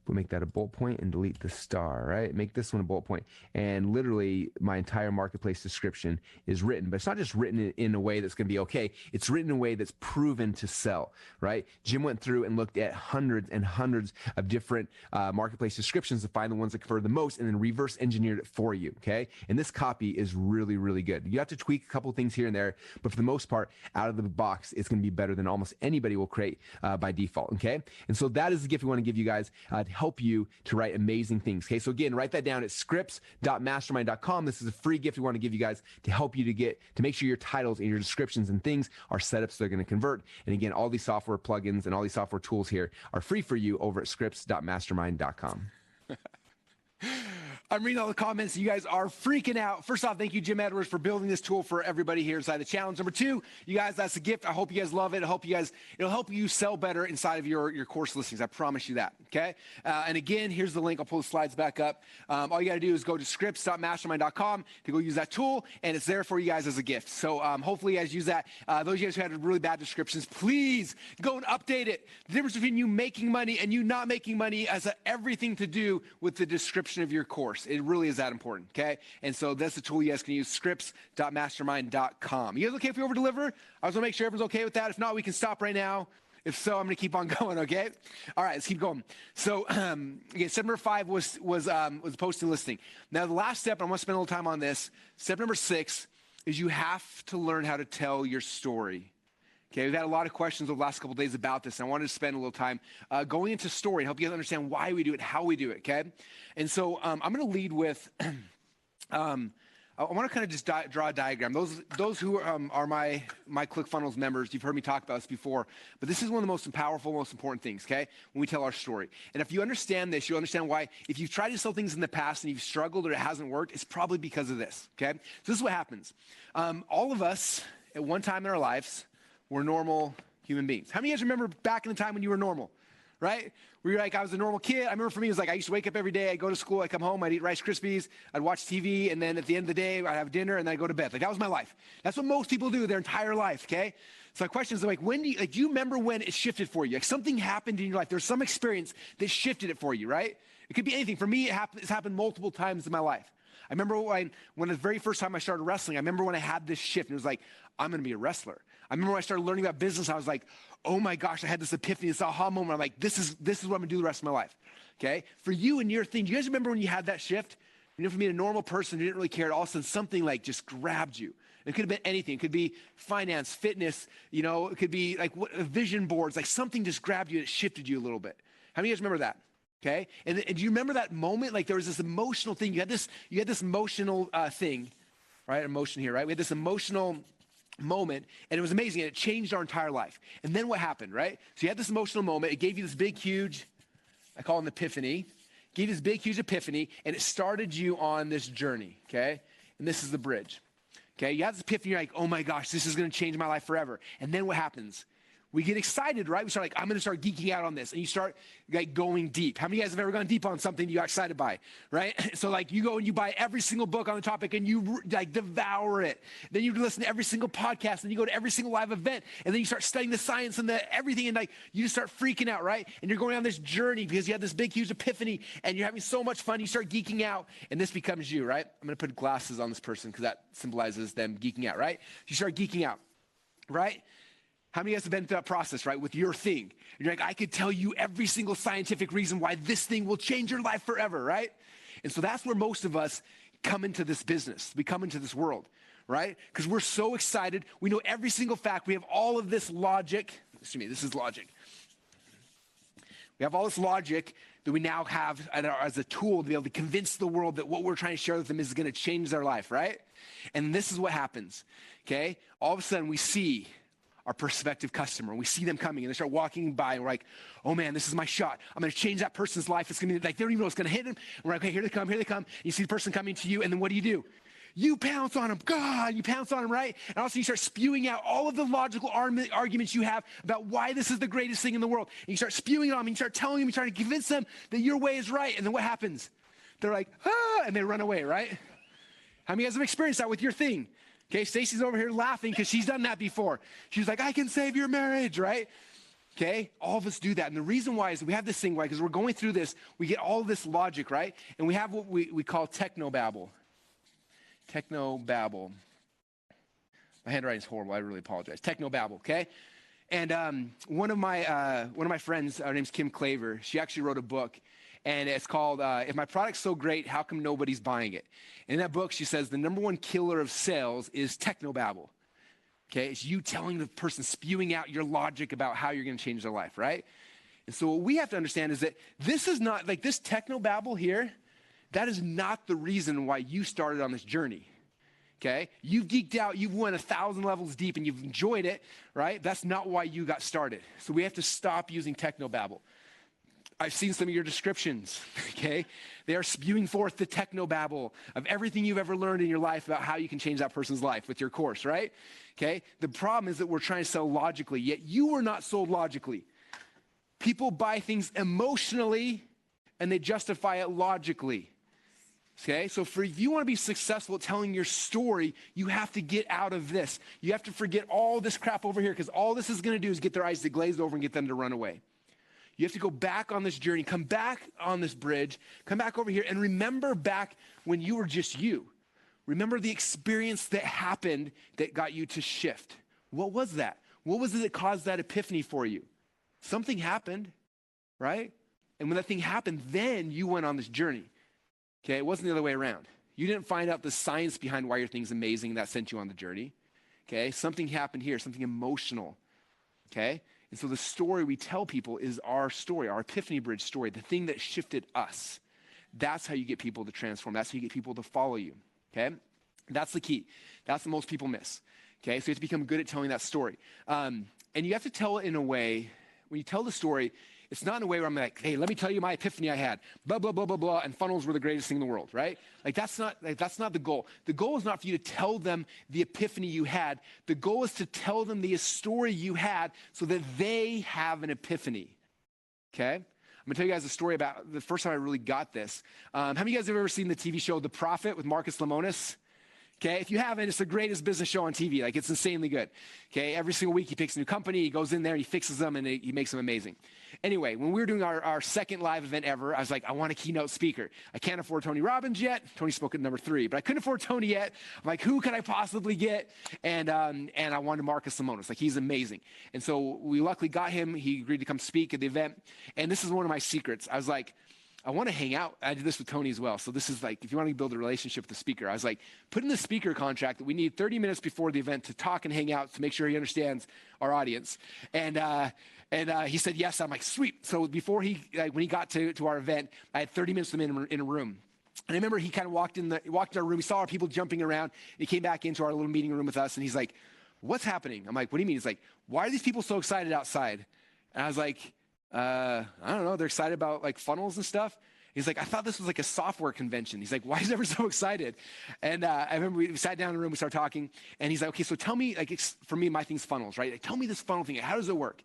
We'll make that a bullet point and delete the star, right? Make this one a bullet point. And literally my entire marketplace description is written, but it's not just written in a way that's going to be okay. It's written in a way that's proven to sell, right? Jim went through and looked at hundreds and hundreds of different marketplace descriptions to find the ones that convert the most, and then reverse engineered it for you, okay? And this copy is really, really good. You have to tweak a couple things here and there, but for the most part, out of the box, it's going to be better than almost anybody will create by default, okay? And so that is the gift we want to give you guys to help you to write amazing things. Okay, so again, write that down at scripts.mastermind.com. This is a free gift we want to give you guys to help you to make sure your titles and your descriptions and things are set up so they're going to convert. And again, all these software plugins and all these software tools here are free for you over at scripts.mastermind.com. I'm reading all the comments. You guys are freaking out. First off, thank you, Jim Edwards, for building this tool for everybody here inside the challenge. Number two, you guys, that's a gift. I hope you guys love it. It'll help you sell better inside of your course listings. I promise you that, okay? And again, here's the link. I'll pull the slides back up. All you got to do is go to scripts.mastermind.com to go use that tool, and it's there for you guys as a gift. So hopefully you guys use that. Those of you guys who had really bad descriptions, please go and update it. The difference between you making money and you not making money has everything to do with the description of your course. It really is that important, okay? And so that's the tool you guys can use, scripts.mastermind.com. You guys okay if we over-deliver? I just want to make sure everyone's okay with that. If not, we can stop right now. If so, I'm going to keep on going, okay? All right, let's keep going. So, again, step number 5 was posting listing. Now, the last step, I want to spend a little time on this. Step number 6 is you have to learn how to tell your story. Okay, we've had a lot of questions over the last couple of days about this, and I wanted to spend a little time going into story and help you guys understand why we do it, how we do it, okay? And so I'm going to lead with, I want to kind of just draw a diagram. Those who are my ClickFunnels members, you've heard me talk about this before, but this is one of the most powerful, most important things, okay, when we tell our story. And if you understand this, you'll understand why if you've tried to sell things in the past and you've struggled or it hasn't worked, it's probably because of this, okay? So this is what happens. All of us, at one time in our lives, we're normal human beings. How many of you guys remember back in the time when you were normal? right? Where you're like, I was a normal kid. I remember for me, it was like, I used to wake up every day, I'd go to school, I'd come home, I'd eat Rice Krispies, I'd watch TV, and then at the end of the day, I'd have dinner, and then I'd go to bed. Like, that was my life. That's what most people do their entire life, okay? So my question is, like, when do you remember when it shifted for you? Like, something happened in your life. There's some experience that shifted it for you, right? It could be anything. For me, it's happened multiple times in my life. I remember when the very first time I started wrestling, I remember when I had this shift, and it was like, I'm going to be a wrestler. I remember when I started learning about business, I was like, oh my gosh, I had this epiphany, this aha moment. I'm like, this is what I'm going to do the rest of my life, okay? For you and your thing, do you guys remember when you had that shift? You know, for me, a normal person who didn't really care, all of a sudden something like just grabbed you. It could have been anything. It could be finance, fitness, you know, it could be like vision boards, like something just grabbed you and it shifted you a little bit. How many of you guys remember that? Okay, and do you remember that moment? Like there was this emotional thing. You had this emotional thing, right? Emotion here, right? We had this emotional moment, and it was amazing, and it changed our entire life. And then what happened, right? So you had this emotional moment. It gave you this big, huge, I call it an epiphany. Gave you this big, huge epiphany, and it started you on this journey. Okay, and this is the bridge. Okay, you have this epiphany. You're like, oh my gosh, this is going to change my life forever. And then what happens? We get excited, right? We start like, I'm going to start geeking out on this. And you start like going deep. How many of you guys have ever gone deep on something you got excited by, right? So like you go and you buy every single book on the topic and you like devour it. Then you listen to every single podcast and you go to every single live event. And then you start studying the science and everything. And like you just start freaking out, right? And you're going on this journey because you have this big, huge epiphany and you're having so much fun. You start geeking out and this becomes you, right? I'm going to put glasses on this person because that symbolizes them geeking out, right? You start geeking out, right? How many of you guys have been through that process, right, with your thing? And you're like, I could tell you every single scientific reason why this thing will change your life forever, right? And so that's where most of us come into this business. We come into this world, right? Because we're so excited. We know every single fact. We have all of this logic. Excuse me, this is logic. We have all this logic that we now have as a tool to be able to convince the world that what we're trying to share with them is going to change their life, right? And this is what happens, okay? All of a sudden we see our prospective customer. We see them coming and they start walking by and we're like, oh man, this is my shot. I'm going to change that person's life. It's going to be like, they don't even know what's going to hit them. And we're like, okay, here they come, here they come. And you see the person coming to you and then what do? You pounce on them. God, you pounce on them, right? And also you start spewing out all of the logical arguments you have about why this is the greatest thing in the world. And you start spewing it on them. And you start telling them, you try to convince them that your way is right. And then what happens? They're like, ah, and they run away, right? How many of you guys have experienced that with your thing? Okay, Stacy's over here laughing because she's done that before. She's like, I can save your marriage, right? Okay, all of us do that. And the reason why is we have this thing, why? Because we're going through this, we get all this logic, right? And we have what we call technobabble. Technobabble. My handwriting's horrible, I really apologize. Technobabble, okay? And one of my friends, her name's Kim Claver, she actually wrote a book. And it's called, If My Product's So Great, How Come Nobody's Buying It? In that book, she says the number one killer of sales is technobabble. Okay, it's you telling the person, spewing out your logic about how you're going to change their life, right? And so what we have to understand is that this is not, like this technobabble here, that is not the reason why you started on this journey. Okay, you've geeked out, you've went 1,000 levels deep and you've enjoyed it, right? That's not why you got started. So we have to stop using technobabble. I've seen some of your descriptions, okay? They are spewing forth the technobabble of everything you've ever learned in your life about how you can change that person's life with your course, right? Okay? The problem is that we're trying to sell logically, yet you were not sold logically. People buy things emotionally and they justify it logically. Okay? So if you want to be successful at telling your story, you have to get out of this. You have to forget all this crap over here because all this is going to do is get their eyes to glaze over and get them to run away. You have to go back on this journey, come back on this bridge, come back over here and remember back when you were just you. Remember the experience that happened that got you to shift. What was that? What was it that caused that epiphany for you? Something happened, right? And when that thing happened, then you went on this journey. Okay, it wasn't the other way around. You didn't find out the science behind why your thing's amazing that sent you on the journey. Okay, something happened here, something emotional. Okay? And so the story we tell people is our story, our Epiphany Bridge story, the thing that shifted us. That's how you get people to transform. That's how you get people to follow you, okay? That's the key. That's what most people miss, okay? So you have to become good at telling that story. And you have to tell it in a way, when you tell the story, it's not in a way where I'm like, hey, let me tell you my epiphany I had, blah, blah, blah, blah, blah, and funnels were the greatest thing in the world, right? Like that's not the goal. The goal is not for you to tell them the epiphany you had. The goal is to tell them the story you had so that they have an epiphany. okay? I'm gonna tell you guys a story about the first time I really got this. How many of you guys have ever seen the TV show The Prophet with Marcus Lemonis? Okay, if you haven't, it's the greatest business show on TV. Like, it's insanely good. Okay, every single week he picks a new company, he goes in there, he fixes them, and he makes them amazing. Anyway, when we were doing our second live event ever, I was like, I want a keynote speaker. I can't afford Tony Robbins yet. Tony spoke at number 3, but I couldn't afford Tony yet. I'm like, who could I possibly get? And I wanted Marcus Lemonis. Like, he's amazing. And so we luckily got him. He agreed to come speak at the event. And this is one of my secrets. I was like, I want to hang out. I did this with Tony as well. So this is like, if you want to build a relationship with the speaker, I was like, put in the speaker contract that we need 30 minutes before the event to talk and hang out to make sure he understands our audience. And he said yes. I'm like, sweet. So before when he got to our event, I had 30 minutes with him in a room. And I remember he kind of walked in our room. He saw our people jumping around. He came back into our little meeting room with us, and he's like, what's happening? I'm like, what do you mean? He's like, why are these people so excited outside? And I was like, I don't know. They're excited about like funnels and stuff. He's like, I thought this was like a software convention. He's like, why is everyone so excited? And I remember we sat down in the room, we started talking, and he's like, okay, so tell me, like, for me, my thing's funnels, right? Like, tell me this funnel thing. How does it work?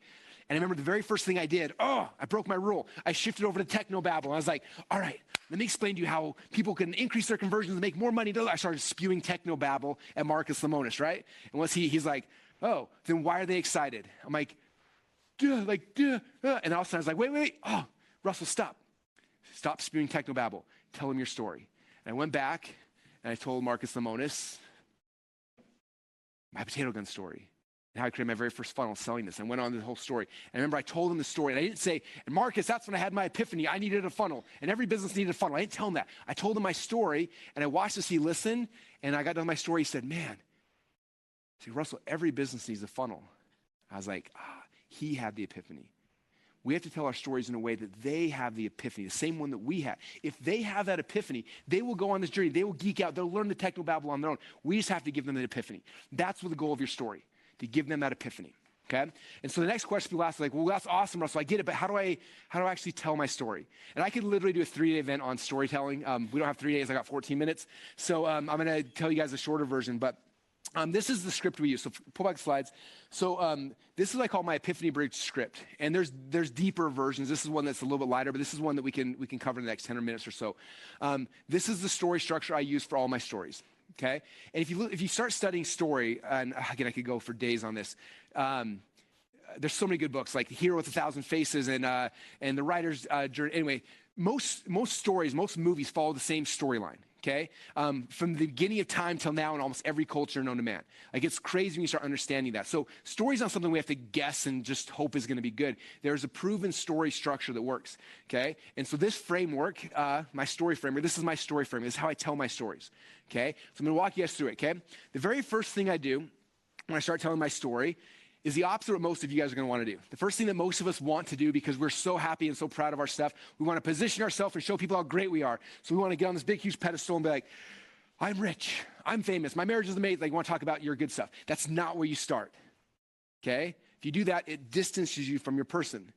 And I remember the very first thing I did, I broke my rule. I shifted over to Technobabble. I was like, all right, let me explain to you how people can increase their conversions and make more money. I started spewing Technobabble at Marcus Lemonis, right? And once he's like, oh, then why are they excited? I'm like, duh. And all of a sudden I was like, wait. Oh, Russell, stop. Stop spewing Technobabble. Tell him your story. And I went back and I told Marcus Lemonis my potato gun story and how I created my very first funnel selling this. And went on the whole story. And I remember I told him the story. And I didn't say, and Marcus, that's when I had my epiphany. I needed a funnel. And every business needed a funnel. I didn't tell him that. I told him my story. And I watched as he listened. And I got done with my story. He said, man, see, Russell, every business needs a funnel. I was like, he had the epiphany. We have to tell our stories in a way that they have the epiphany, the same one that we had. If they have that epiphany, they will go on this journey. They will geek out. They'll learn the Technobabble on their own. We just have to give them the epiphany. That's what the goal of your story, to give them that epiphany, okay? And so the next question people ask is like, well, that's awesome, Russell. I get it, but how do I actually tell my story? And I could literally do a 3-day event on storytelling. We don't have 3 days. I got 14 minutes. So I'm going to tell you guys a shorter version, but this is the script we use. So pull back the slides. So this is what I call my Epiphany Bridge script. And there's deeper versions. This is one that's a little bit lighter, but this is one that we can cover in the next 10 minutes or so. This is the story structure I use for all my stories. Okay. And if you start studying story, and again, I could go for days on this. There's so many good books like The Hero with 1,000 Faces and The Writer's Journey. Anyway, most stories, most movies follow the same storyline. Okay, from the beginning of time till now in almost every culture known to man. Like, it's crazy when you start understanding that. So story's not something we have to guess and just hope is going to be good. There's a proven story structure that works. Okay, and so this framework, my story framework, this is my story framework. This is how I tell my stories. Okay, so I'm going to walk you guys through it. Okay, the very first thing I do when I start telling my story is the opposite of what most of you guys are going to want to do. The first thing that most of us want to do, because we're so happy and so proud of our stuff, we want to position ourselves and show people how great we are. So we want to get on this big, huge pedestal and be like, I'm rich, I'm famous, my marriage is amazing. Like, you want to talk about your good stuff. That's not where you start, okay? If you do that, it distances you from your person,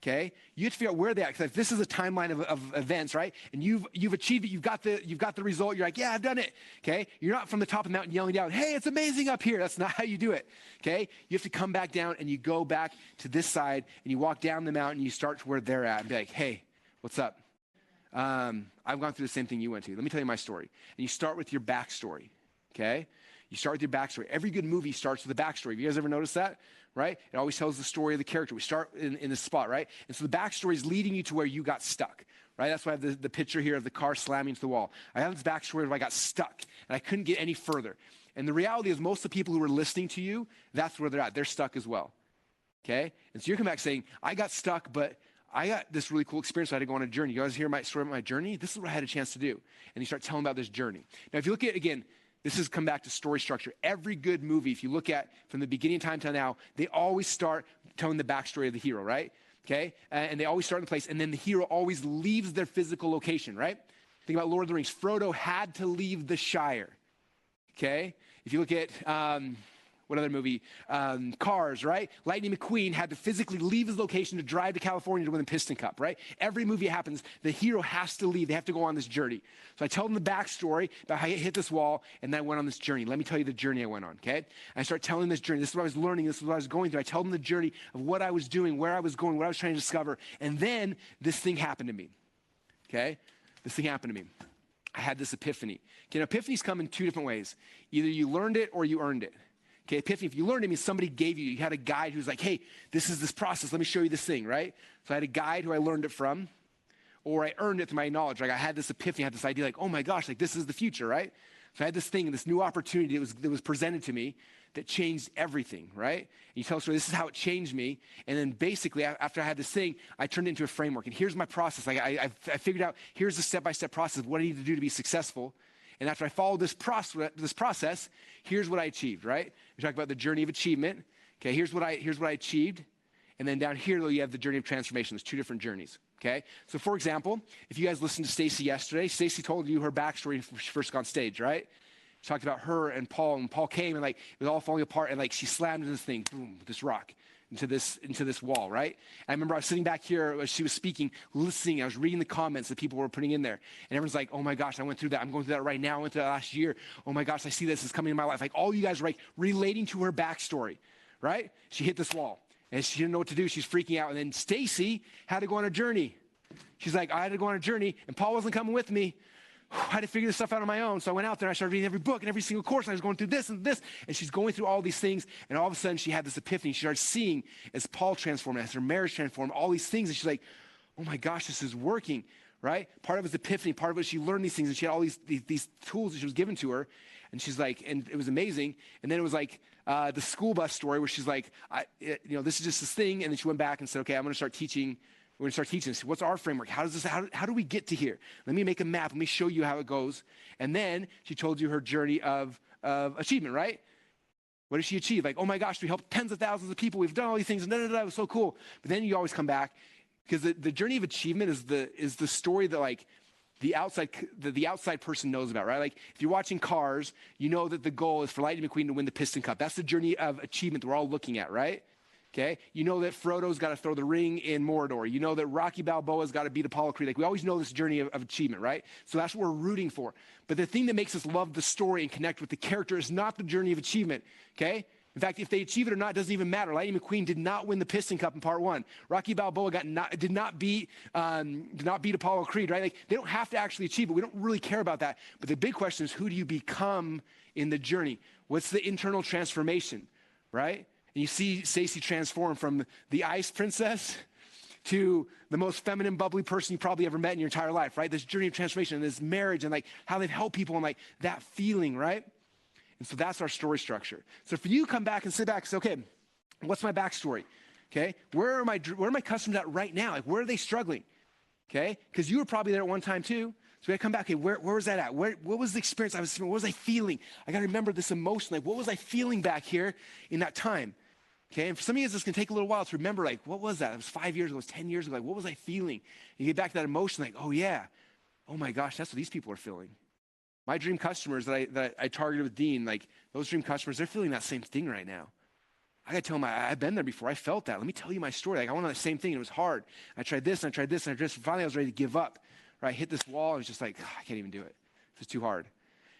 okay? You have to figure out where they are, because if this is a timeline of events, right? And you've achieved it, you've got the result, you're like, yeah, I've done it, okay? You're not from the top of the mountain yelling down, hey, it's amazing up here. That's not how you do it, okay? You have to come back down and you go back to this side and you walk down the mountain and you start to where they're at and be like, hey, what's up? I've gone through the same thing you went to. Let me tell you my story. And you start with your backstory, okay? You start with your backstory. Every good movie starts with a backstory. Have you guys ever noticed that? Right? It always tells the story of the character. We start in this spot, right? And so the backstory is leading you to where you got stuck, right? That's why I have the picture here of the car slamming into the wall. I have this backstory of I got stuck and I couldn't get any further. And the reality is most of the people who are listening to you, that's where they're at. They're stuck as well, okay? And so you're coming back saying, I got stuck, but I got this really cool experience. I had to go on a journey. You guys hear my story about my journey? This is what I had a chance to do. And you start telling about this journey. Now, if you look at, again, this has come back to story structure. Every good movie, if you look at from the beginning of time till now, they always start telling the backstory of the hero, right? Okay? And they always start in the place, and then the hero always leaves their physical location, right? Think about Lord of the Rings. Frodo had to leave the Shire, okay? If you look at what other movie? Cars, right? Lightning McQueen had to physically leave his location to drive to California to win the Piston Cup, right? Every movie happens, the hero has to leave. They have to go on this journey. So I tell them the backstory about how I hit this wall, and then I went on this journey. Let me tell you the journey I went on, okay? And I start telling this journey. This is what I was learning. This is what I was going through. I tell them the journey of what I was doing, where I was going, what I was trying to discover. And then this thing happened to me, okay? This thing happened to me. I had this epiphany. Okay, now epiphanies come in two different ways. Either you learned it or you earned it. Okay, epiphany, if you learned it, means somebody gave you had a guide who's like, hey, this is this process. Let me show you this thing, right? So I had a guide who I learned it from, or I earned it through my knowledge. Like I had this epiphany, I had this idea like, oh my gosh, like this is the future, right? So I had this thing, this new opportunity that was presented to me that changed everything, right? And you tell us, this is how it changed me. And then basically, after I had this thing, I turned it into a framework. And here's my process. Like I figured out, here's the step-by-step process of what I need to do to be successful. And after I followed this process, here's what I achieved, right? We talk about the journey of achievement. Okay, here's what I achieved. And then down here, though, you have the journey of transformation. There's two different journeys, okay? So for example, if you guys listened to Stacy yesterday, Stacy told you her backstory when she first got on stage, right? She talked about her and Paul came and like, it was all falling apart and like she slammed into this thing, boom, this rock, into this wall, right? And I remember I was sitting back here as she was speaking, listening. I was reading the comments that people were putting in there. And everyone's like, oh my gosh, I went through that. I'm going through that right now. I went through that last year. Oh my gosh, I see this is coming in my life. Like all you guys are like relating to her backstory, right? She hit this wall and she didn't know what to do. She's freaking out. And then Stacy had to go on a journey. She's like, I had to go on a journey and Paul wasn't coming with me. I had to figure this stuff out on my own. So I went out there and I started reading every book and every single course. And I was going through this and this. And she's going through all these things. And all of a sudden she had this epiphany. She started seeing as Paul transformed, as her marriage transformed, all these things. And she's like, oh my gosh, this is working, right? Part of it was epiphany. Part of it, she learned these things. And she had all these tools that she was given to her. And she's like, and it was amazing. And then it was like the school bus story where she's like, this is just this thing. And then she went back and said, okay, I'm going to start teaching. We're going to start teaching this. What's our framework? How do we get to here? Let me make a map. Let me show you how it goes. And then she told you her journey of achievement, right? What did she achieve? Like, oh my gosh, we helped tens of thousands of people. We've done all these things. And it was so cool. But then you always come back because the journey of achievement is the story that like the outside person knows about, right? Like if you're watching Cars, you know that the goal is for Lightning McQueen to win the Piston Cup. That's the journey of achievement that we're all looking at, right? Okay, you know that Frodo's got to throw the ring in Mordor. You know that Rocky Balboa's got to beat Apollo Creed. Like we always know this journey of achievement, right? So that's what we're rooting for. But the thing that makes us love the story and connect with the character is not the journey of achievement, okay? In fact, if they achieve it or not, it doesn't even matter. Lightning McQueen did not win the Piston Cup in part one. Rocky Balboa did not beat Apollo Creed, right? Like they don't have to actually achieve it. We don't really care about that. But the big question is, who do you become in the journey? What's the internal transformation, right? And you see Stacy transform from the ice princess to the most feminine, bubbly person you probably ever met in your entire life, right? This journey of transformation and this marriage and like how they've helped people and like that feeling, right? And so that's our story structure. So for you, come back and sit back and say, okay, what's my backstory? Okay, where are my customers at right now? Like where are they struggling? Okay, because you were probably there at one time too. So we gotta come back, okay, where was that at? What was the experience I was feeling? What was I feeling? I gotta remember this emotion. Like what was I feeling back here in that time? Okay, and for some of you, this can take a little while to remember, like, what was that? It was 5 years ago, it was 10 years ago. Like, what was I feeling? And you get back to that emotion, like, oh yeah, oh my gosh, that's what these people are feeling. My dream customers that I targeted with Dean, like those dream customers, they're feeling that same thing right now. I gotta tell them, I've been there before, I felt that. Let me tell you my story. Like I went on the same thing, and it was hard. I tried this, and I tried this, and finally I was ready to give up. Right, I hit this wall, I was just like, oh, I can't even do it. It's too hard.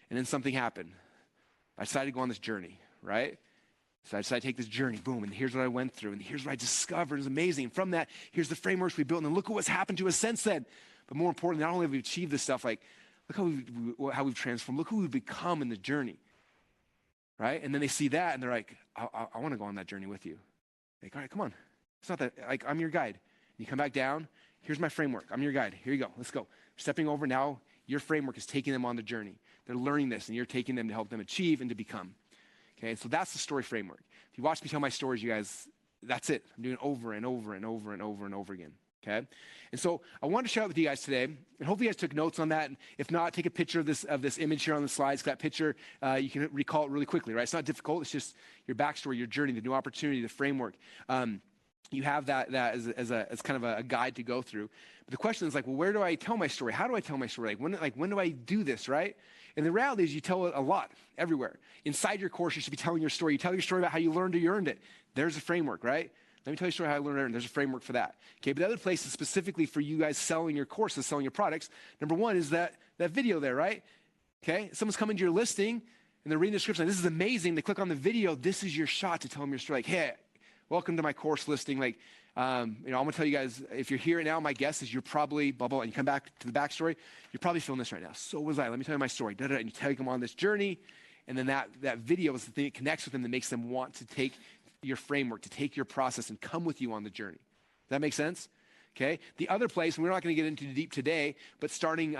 And then something happened. I decided to go on this journey, right? So I decided to take this journey, boom, and here's what I went through, and here's what I discovered. It was amazing. And from that, here's the frameworks we built, and then look at what's happened to us since then. But more importantly, not only have we achieved this stuff, like, look how we've transformed. Look who we've become in the journey, right? And then they see that, and they're like, I want to go on that journey with you. Like, all right, come on. It's not that, like, I'm your guide. And you come back down, here's my framework. I'm your guide. Here you go. Let's go. Stepping over now, your framework is taking them on the journey. They're learning this, and you're taking them to help them achieve and to become. Okay, so that's the story framework. If you watch me tell my stories, you guys, that's it. I'm doing it over and over and over and over and over again. Okay, and so I wanted to share it with you guys today, and hopefully you guys took notes on that. And if not, take a picture of this image here on the slides. That picture, you can recall it really quickly, right? It's not difficult. It's just your backstory, your journey, the new opportunity, the framework. You have that as kind of a guide to go through. But the question is like, well, where do I tell my story? How do I tell my story? Like when do I do this, right? And the reality is you tell it a lot, everywhere. Inside your course, you should be telling your story. You tell your story about how you learned or you earned it. There's a framework, right? Let me tell you a story how I learned it. There's a framework for that. Okay, but the other place is specifically for you guys selling your courses, selling your products. Number one is that video there, right? Okay, someone's coming to your listing and they're reading the description. This is amazing. They click on the video. This is your shot to tell them your story. Like, hey, welcome to my course listing. Like, I'm gonna tell you guys, if you're here now, my guess is you're probably blah, blah, and you come back to the backstory, you're probably feeling this right now. So was I. Let me tell you my story. And you take them on this journey. And then that video is the thing that connects with them, that makes them want to take your framework, to take your process and come with you on the journey. Does that make sense? Okay. The other place, and we're not going to get into deep today, but starting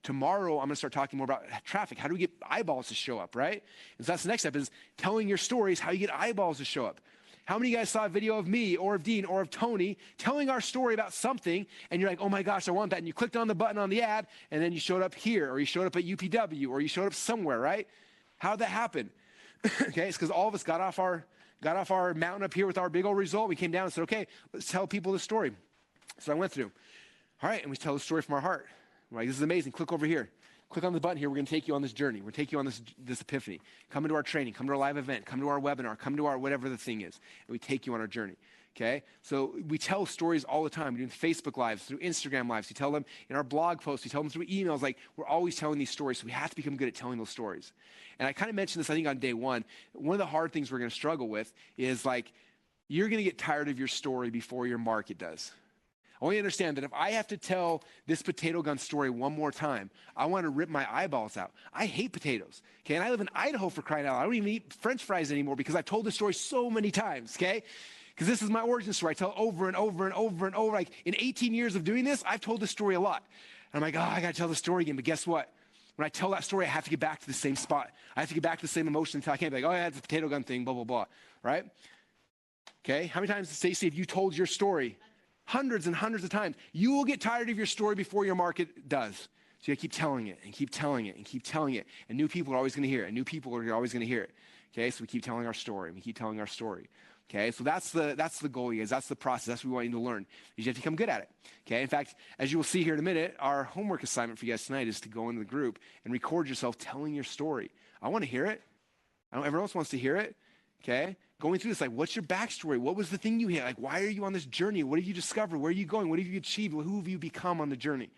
tomorrow, I'm going to start talking more about traffic. How do we get eyeballs to show up, right? And so that's the next step, is telling your stories, how you get eyeballs to show up. How many of you guys saw a video of me or of Dean or of Tony telling our story about something, and you're like, oh my gosh, I want that. And you clicked on the button on the ad, and then you showed up here, or you showed up at UPW, or you showed up somewhere, right? How did that happen? Okay, it's because all of us got off our mountain up here with our big old result. We came down and said, okay, let's tell people the story. So I went through. All right, and we tell the story from our heart. We're like, this is amazing. Click over here. Click on the button here. We're going to take you on this journey. We're going to take you on this epiphany. Come into our training. Come to our live event. Come to our webinar. Come to our whatever the thing is. And we take you on our journey. Okay? So we tell stories all the time. We do Facebook Lives, through Instagram Lives. We tell them in our blog posts. We tell them through emails. Like, we're always telling these stories. So we have to become good at telling those stories. And I kind of mentioned this, I think, on day one. One of the hard things we're going to struggle with is, like, you're going to get tired of your story before your market does. I want you to understand that if I have to tell this potato gun story one more time, I want to rip my eyeballs out. I hate potatoes, okay? And I live in Idaho, for crying out loud. I don't even eat French fries anymore because I've told this story so many times, okay? Because this is my origin story. I tell it over and over and over and over. Like, in 18 years of doing this, I've told this story a lot. And I'm like, oh, I got to tell the story again. But guess what? When I tell that story, I have to get back to the same spot. I have to get back to the same emotion until I can't be like, oh, yeah, it's a potato gun thing, blah, blah, blah, right? Okay, how many times, Stacey, have you told your story? Hundreds and hundreds of times. You will get tired of your story before your market does. So you gotta keep telling it and keep telling it and keep telling it. And new people are always gonna hear it. And new people are always gonna hear it. Okay, so we keep telling our story. We keep telling our story. Okay, so that's the goal, you guys. That's the process. That's what we want you to learn. You have to become good at it. Okay, in fact, as you will see here in a minute, our homework assignment for you guys tonight is to go into the group and record yourself telling your story. I want to hear it. I know everyone else wants to hear it. Okay, going through this, like, what's your backstory? What was the thing you hit? Like, why are you on this journey? What have you discovered? Where are you going? What have you achieved? Who have you become on the journey?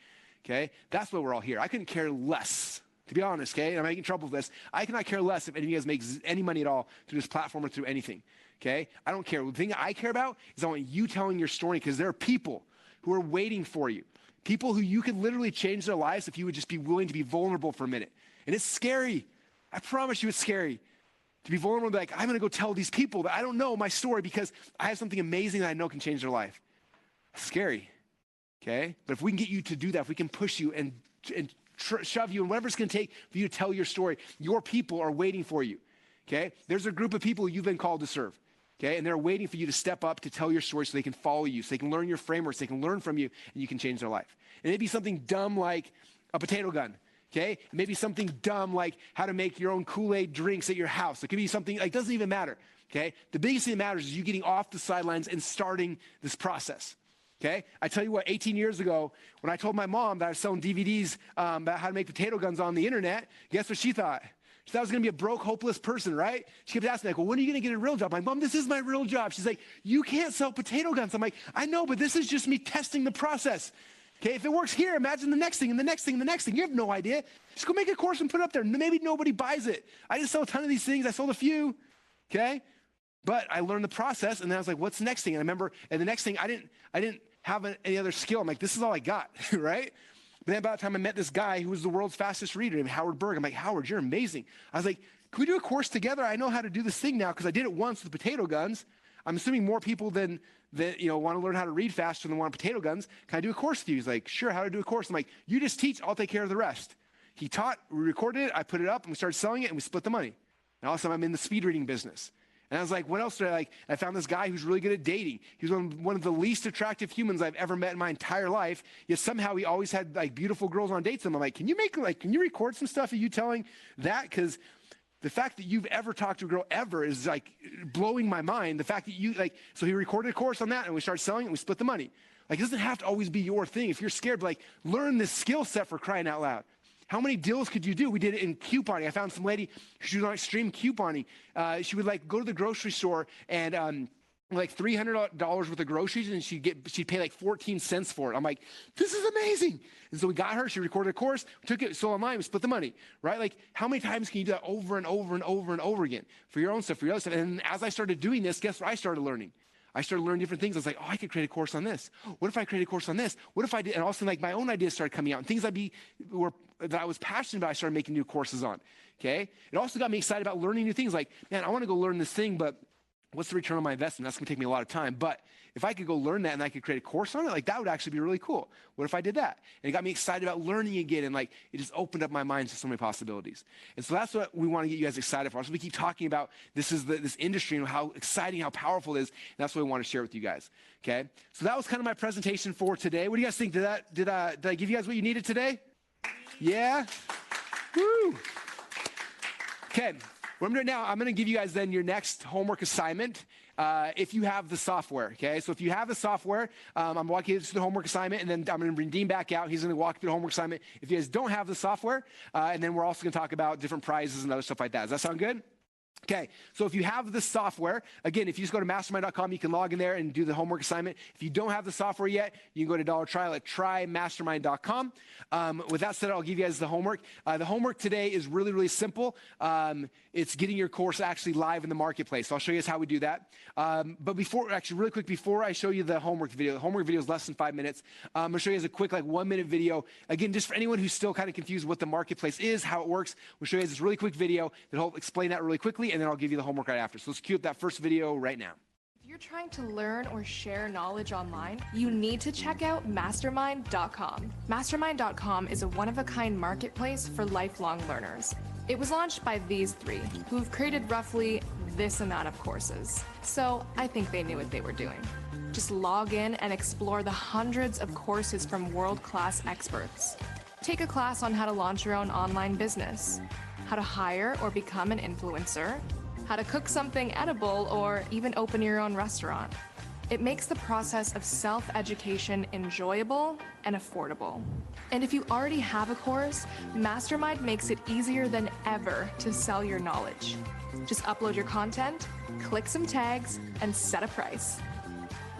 Okay, that's why we're all here. I couldn't care less, to be honest, okay? And I'm making trouble with this. I cannot care less if any of you guys make any money at all through this platform or through anything, okay? I don't care. The thing I care about is I want you telling your story, because there are people who are waiting for you, people who you could literally change their lives if you would just be willing to be vulnerable for a minute. And it's scary. I promise you it's scary to be vulnerable and be like, I'm going to go tell these people that I don't know my story because I have something amazing that I know can change their life. It's scary, okay? But if we can get you to do that, if we can push you and shove you and whatever it's going to take for you to tell your story, your people are waiting for you, okay? There's a group of people you've been called to serve, okay? And they're waiting for you to step up to tell your story so they can follow you, so they can learn your frameworks, they can learn from you, and you can change their life. And it'd be something dumb like a potato gun. Okay, maybe something dumb like how to make your own Kool-Aid drinks at your house. It could be something like, doesn't even matter. Okay, the biggest thing that matters is you getting off the sidelines and starting this process. Okay, I tell you what, 18 years ago, when I told my mom that I was selling DVDs about how to make potato guns on the internet, guess what she thought? She thought I was going to be a broke, hopeless person, right? She kept asking me, like, well, when are you going to get a real job? I'm like, Mom, this is my real job. She's like, you can't sell potato guns. I'm like, I know, but this is just me testing the process. Okay, if it works here, imagine the next thing and the next thing and the next thing. You have no idea. Just go make a course and put it up there. Maybe nobody buys it. I didn't sell a ton of these things. I sold a few, okay? But I learned the process, and then I was like, what's the next thing? And I remember, and the next thing, I didn't have any other skill. I'm like, this is all I got, right? But then about the time I met this guy who was the world's fastest reader named Howard Berg. I'm like, Howard, you're amazing. I was like, can we do a course together? I know how to do this thing now because I did it once with potato guns. I'm assuming more people than want to learn how to read faster than want potato guns. Can I do a course with you? He's like, sure, how to do a course? I'm like, you just teach, I'll take care of the rest. He taught, we recorded it, I put it up, and we started selling it, and we split the money. And all of a sudden, I'm in the speed reading business. And I was like, what else did I like? I found this guy who's really good at dating. He was one of the least attractive humans I've ever met in my entire life. Yet somehow he always had like beautiful girls on dates. And I'm like, can you record some stuff of you telling that? Because the fact that you've ever talked to a girl ever is like blowing my mind. The fact that you like, so he recorded a course on that and we started selling it and we split the money. Like, it doesn't have to always be your thing. If you're scared, like, learn this skill set for crying out loud. how many deals could you do? We did it in couponing. I found some lady, she was on extreme couponing. She would like go to the grocery store and like $300 worth of groceries, and she'd pay like 14 cents for it. I'm like, this is amazing. And so we got her, she recorded a course, took it, sold online, we split the money, right? Like, how many times can you do that over and over and over and over again for your own stuff, for your other stuff? And as I started doing this, guess what I started learning? I started learning different things. I was like, oh, I could create a course on this. What if I create a course on this? What if I did? And also, like, my own ideas started coming out, and things that I was passionate about, I started making new courses on, okay? It also got me excited about learning new things. Like, man, I want to go learn this thing, but what's the return on my investment? That's going to take me a lot of time. But if I could go learn that and I could create a course on it, like, that would actually be really cool. What if I did that? And it got me excited about learning again. And like, it just opened up my mind to so many possibilities. And so that's what we want to get you guys excited for. So we keep talking about this industry and how exciting, how powerful it is. And that's what we want to share with you guys. Okay. So that was kind of my presentation for today. What do you guys think? Did I give you guys what you needed today? Yeah. Woo. Okay. What I'm doing now, I'm going to give you guys then your next homework assignment if you have the software, okay? So if you have the software, I'm walking you through the homework assignment, and then I'm going to bring Dean back out. He's going to walk through the homework assignment. If you guys don't have the software, and then we're also going to talk about different prizes and other stuff like that. Does that sound good? Okay, so if you have the software, again, if you just go to mastermind.com, you can log in there and do the homework assignment. If you don't have the software yet, you can go to dollar trial at trymastermind.com. With that said, I'll give you guys the homework. The homework today is really, really simple. It's getting your course actually live in the marketplace. So I'll show you guys how we do that. But really quick, before I show you the homework video is less than 5 minutes. I'm gonna show you guys a quick, like, 1 minute video. Again, just for anyone who's still kind of confused what the marketplace is, how it works, we'll show you guys this really quick video that'll explain that really quickly, and then I'll give you the homework right after. So let's cue up that first video right now. If you're trying to learn or share knowledge online, you need to check out mastermind.com. Mastermind.com is a one-of-a-kind marketplace for lifelong learners. It was launched by these three, who've created roughly this amount of courses. So I think they knew what they were doing. Just log in and explore the hundreds of courses from world-class experts. Take a class on how to launch your own online business, how to hire or become an influencer, how to cook something edible, or even open your own restaurant. It makes the process of self-education enjoyable and affordable. And if you already have a course, Mastermind makes it easier than ever to sell your knowledge. Just upload your content, click some tags, and set a price.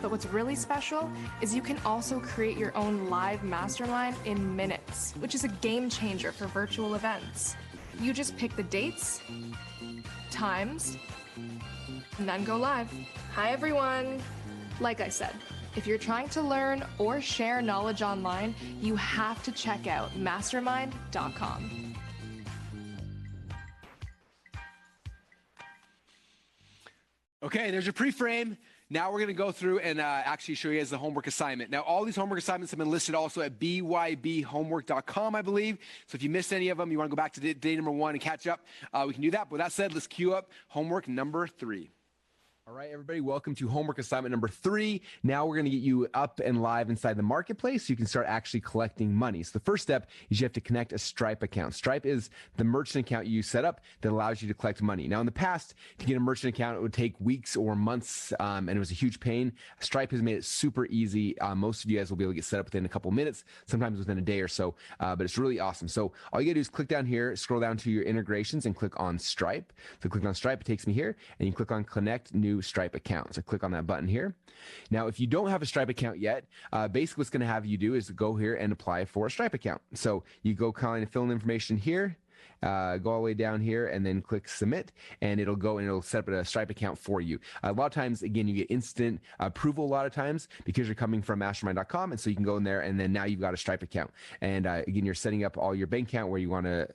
But what's really special is you can also create your own live mastermind in minutes, which is a game changer for virtual events. You just pick the dates, times, and then go live. Hi, everyone. Like I said, if you're trying to learn or share knowledge online, you have to check out mastermind.com. Okay, there's your pre-frame. Now we're going to go through and actually show you guys the homework assignment. Now, all these homework assignments have been listed also at bybhomework.com, I believe. So if you missed any of them, you want to go back to day number 1 and catch up, we can do that. But with that said, let's cue up homework number 3. All right, everybody, welcome to homework assignment number 3. Now we're going to get you up and live inside the marketplace so you can start actually collecting money. So the first step is you have to connect a Stripe account. Stripe is the merchant account you set up that allows you to collect money. Now, in the past, to get a merchant account, it would take weeks or months, and it was a huge pain. Stripe has made it super easy. Most of you guys will be able to get set up within a couple minutes, sometimes within a day or so, but it's really awesome. So all you got to do is click down here, scroll down to your integrations, and click on Stripe. So click on Stripe, it takes me here, and you click on Connect New Stripe account. So click on that button here. Now, if you don't have a Stripe account yet, basically what's going to have you do is go here and apply for a Stripe account. So you go kind of fill in the information here, go all the way down here, and then click submit, and it'll go and it'll set up a Stripe account for you. A lot of times, again, you get instant approval a lot of times because you're coming from mastermind.com, and so you can go in there, and then now you've got a Stripe account. And again, you're setting up all your bank account where you want to,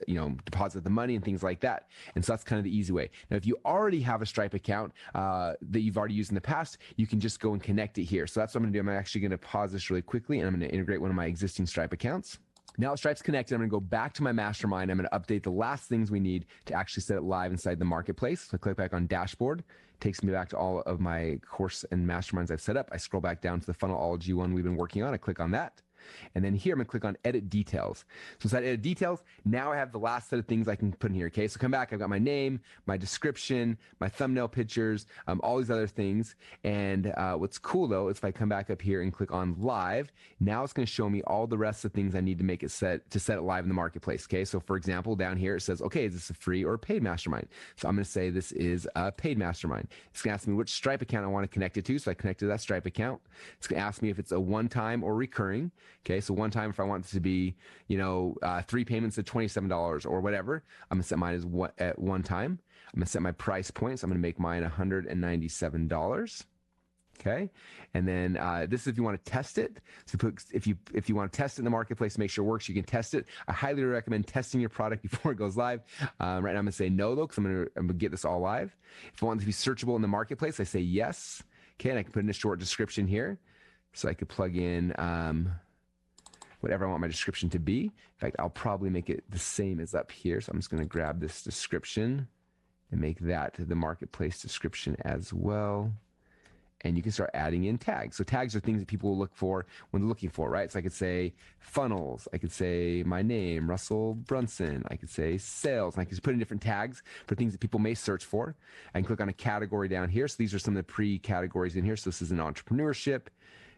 deposit the money and things like that. And so that's kind of the easy way. Now, if you already have a Stripe account that you've already used in the past, you can just go and connect it here. So that's what I'm going to do. I'm actually going to pause this really quickly, and I'm going to integrate one of my existing Stripe accounts. Now Stripe's connected, I'm going to go back to my mastermind. I'm going to update the last things we need to actually set it live inside the marketplace. So I click back on dashboard, it takes me back to all of my course and masterminds I've set up. I scroll back down to the funnelology one we've been working on. I click on that. And then here I'm gonna click on edit details. So inside edit details, now I have the last set of things I can put in here. Okay, so come back, I've got my name, my description, my thumbnail pictures, all these other things. And what's cool though, is if I come back up here and click on live, now it's gonna show me all the rest of the things I need to make it set it live in the marketplace. Okay, so for example, down here it says, okay, is this a free or a paid mastermind? So I'm gonna say this is a paid mastermind. It's gonna ask me which Stripe account I want to connect it to. So I connected that Stripe account. It's gonna ask me if it's a one-time or recurring. Okay, so one time if I want it to be, 3 payments at $27 or whatever, I'm gonna set mine as at one time. I'm gonna set my price point. So I'm gonna make mine $197. Okay, and then this is if you want to test it. So if you want to test it in the marketplace, make sure it works. You can test it. I highly recommend testing your product before it goes live. Right now, I'm gonna say no though, because I'm gonna get this all live. If I want it to be searchable in the marketplace, I say yes. Okay, and I can put in a short description here, so I could plug in whatever I want my description to be. In fact, I'll probably make it the same as up here. So I'm just gonna grab this description and make that the marketplace description as well. And you can start adding in tags. So tags are things that people will look for when they're looking for, right? So I could say funnels. I could say my name, Russell Brunson. I could say sales. And I could just put in different tags for things that people may search for. I can click on a category down here. So these are some of the pre-categories in here. So this is in entrepreneurship.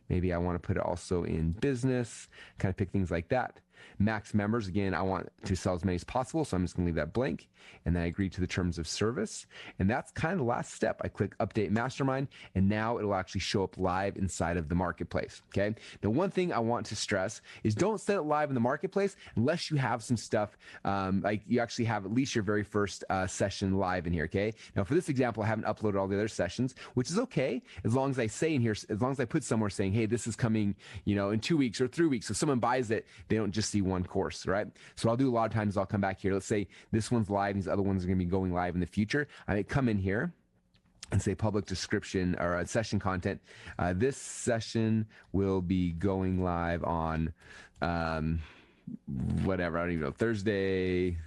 Maybe I want to put it also in business, kind of pick things like that. Max members, again, I want to sell as many as possible, so I'm just going to leave that blank. And then I agree to the terms of service. And that's kind of the last step. I click Update Mastermind, and now it'll actually show up live inside of the marketplace, okay? Now, one thing I want to stress is don't set it live in the marketplace unless you have some stuff, like you actually have at least your very first session live in here, okay? Now, for this example, I haven't uploaded all the other sessions, which is okay, as long as I say in here, as long as I put somewhere saying, hey, this is coming, in 2 weeks or 3 weeks. So if someone buys it, they don't just see one course, right? So I'll do a lot of times, I'll come back here. Let's say this one's live, these other ones are going to be going live in the future. I may come in here and say public description or session content. This session will be going live on whatever, I don't even know, Thursday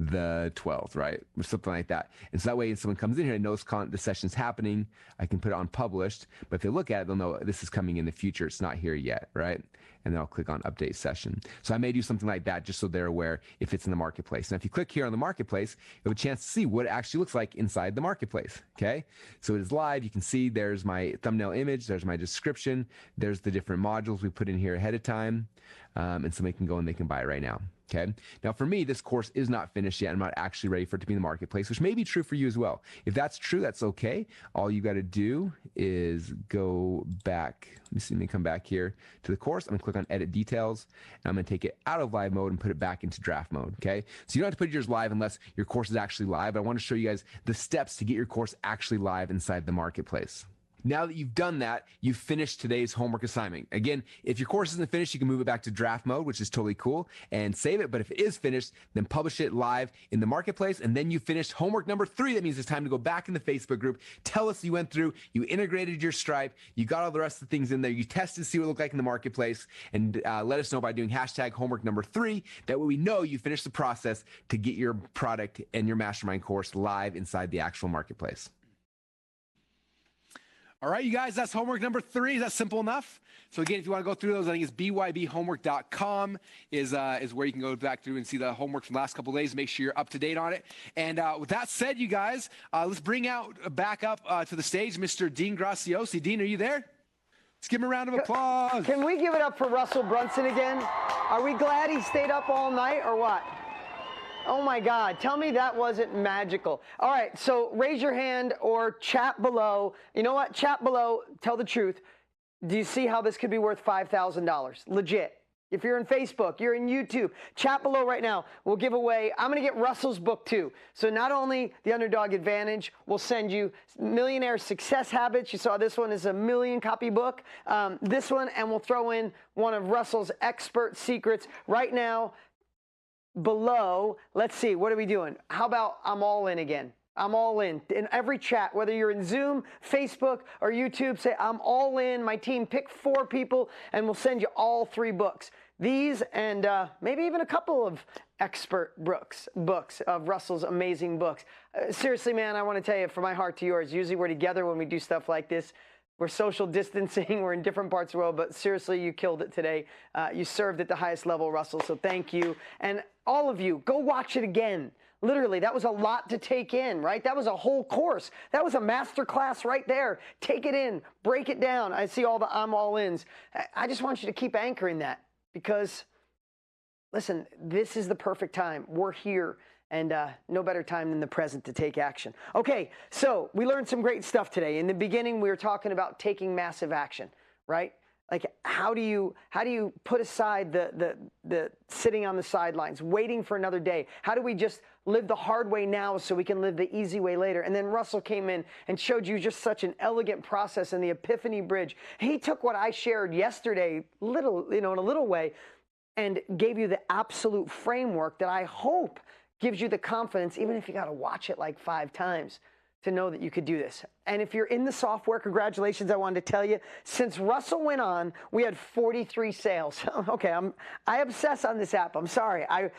the 12th, right? Or something like that. And so that way, if someone comes in here and knows the session's happening, I can put it on published. But if they look at it, they'll know this is coming in the future. It's not here yet, right? And then I'll click on update session. So I may do something like that just so they're aware if it's in the marketplace. Now, if you click here on the marketplace, you have a chance to see what it actually looks like inside the marketplace, okay? So it is live. You can see there's my thumbnail image. There's my description. There's the different modules we put in here ahead of time. And somebody can go and they can buy it right now. Okay. Now, for me, this course is not finished yet. I'm not actually ready for it to be in the marketplace, which may be true for you as well. If that's true, that's okay. All you got to do is go back. Let me come back here to the course. I'm going to click on edit details, and I'm going to take it out of live mode and put it back into draft mode. Okay. So you don't have to put yours live unless your course is actually live. But I want to show you guys the steps to get your course actually live inside the marketplace. Now that you've done that, you've finished today's homework assignment. Again, if your course isn't finished, you can move it back to draft mode, which is totally cool, and save it. But if it is finished, then publish it live in the marketplace, and then you finished homework number 3. That means it's time to go back in the Facebook group, tell us you went through, you integrated your Stripe, you got all the rest of the things in there, you tested, see what it looked like in the marketplace, and let us know by doing hashtag homework number 3. That way we know you finished the process to get your product and your mastermind course live inside the actual marketplace. All right, you guys, that's homework number 3. Is that simple enough? So again, if you want to go through those, I think it's bybhomework.com is where you can go back through and see the homework from the last couple of days. Make sure you're up to date on it. And with that said, you guys, let's bring back up to the stage Mr. Dean Graziosi. Dean, are you there? Let's give him a round of applause. Can we give it up for Russell Brunson again? Are we glad he stayed up all night or what? Oh my God, tell me that wasn't magical. All right, so raise your hand or chat below. You know what, chat below, tell the truth. Do you see how this could be worth $5,000? Legit. If you're in Facebook, you're in YouTube, chat below right now. We'll give away, I'm gonna get Russell's book too. So not only The Underdog Advantage, we'll send you Millionaire Success Habits. You saw this one is a 1 million copy book. This one, and we'll throw in one of Russell's expert secrets right now. Below, let's see, what are we doing? How about I'm all in again? I'm all in every chat, whether you're in Zoom, Facebook, or YouTube, say I'm all in. My team, pick 4 people, and we'll send you all 3 books. These and maybe even a couple of expert books of Russell's amazing books. Seriously, man, I want to tell you from my heart to yours, usually we're together when we do stuff like this. We're social distancing. We're in different parts of the world, but seriously, you killed it today. You served at the highest level, Russell, so thank you. And all of you, go watch it again. Literally, that was a lot to take in, right? That was a whole course. That was a master class right there. Take it in, break it down. I see all the I'm all ins. I just want you to keep anchoring that because, listen, this is the perfect time. We're here. And no better time than the present to take action. Okay, so we learned some great stuff today. In the beginning, we were talking about taking massive action, right? Like how do you put aside the sitting on the sidelines, waiting for another day? How do we just live the hard way now so we can live the easy way later? And then Russell came in and showed you just such an elegant process in the Epiphany Bridge. He took what I shared yesterday, in a little way, and gave you the absolute framework that I hope gives you the confidence, even if you got to watch it like 5 times, to know that you could do this. And if you're in the software, congratulations, I wanted to tell you. Since Russell went on, we had 43 sales. Okay, I obsess on this app. I'm sorry. I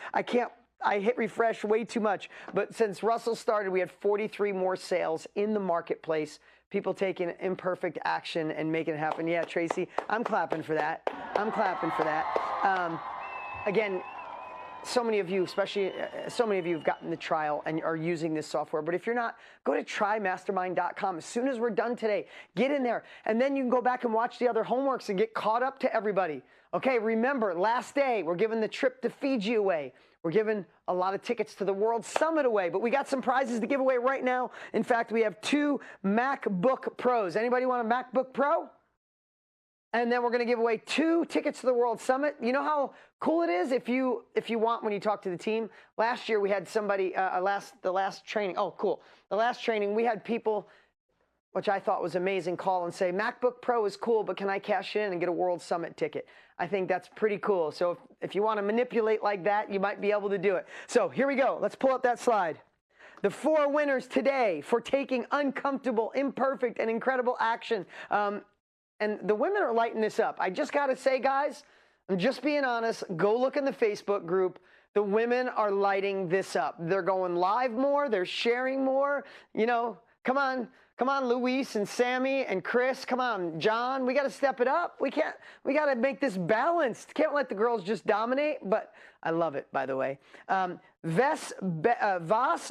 hit refresh way too much. But since Russell started, we had 43 more sales in the marketplace. People taking imperfect action and making it happen. Yeah, Tracy, I'm clapping for that. I'm clapping for that. Again, so many of you, especially so many of you have gotten the trial and are using this software. But if you're not, go to trymastermind.com. As soon as we're done today, get in there. And then you can go back and watch the other homeworks and get caught up to everybody. Okay, remember, last day, we're giving the trip to Fiji away. We're giving a lot of tickets to the World Summit away. But we got some prizes to give away right now. In fact, we have 2 MacBook Pros. Anybody want a MacBook Pro? And then we're going to give away 2 tickets to the World Summit. You know how cool it is if you want when you talk to the team. Last year we had somebody the last training. Oh, cool. The last training we had people, which I thought was amazing, call and say MacBook Pro is cool, but can I cash in and get a World Summit ticket? I think that's pretty cool. So if you want to manipulate like that, you might be able to do it. So here we go. Let's pull up that slide. The 4 winners today for taking uncomfortable, imperfect, and incredible action. And the women are lighting this up. I just got to say, guys, I'm just being honest. Go look in the Facebook group. The women are lighting this up. They're going live more. They're sharing more. You know, come on. Come on, Luis and Sammy and Chris. Come on, John. We got to step it up. We got to make this balanced. Can't let the girls just dominate. But I love it, by the way. Vas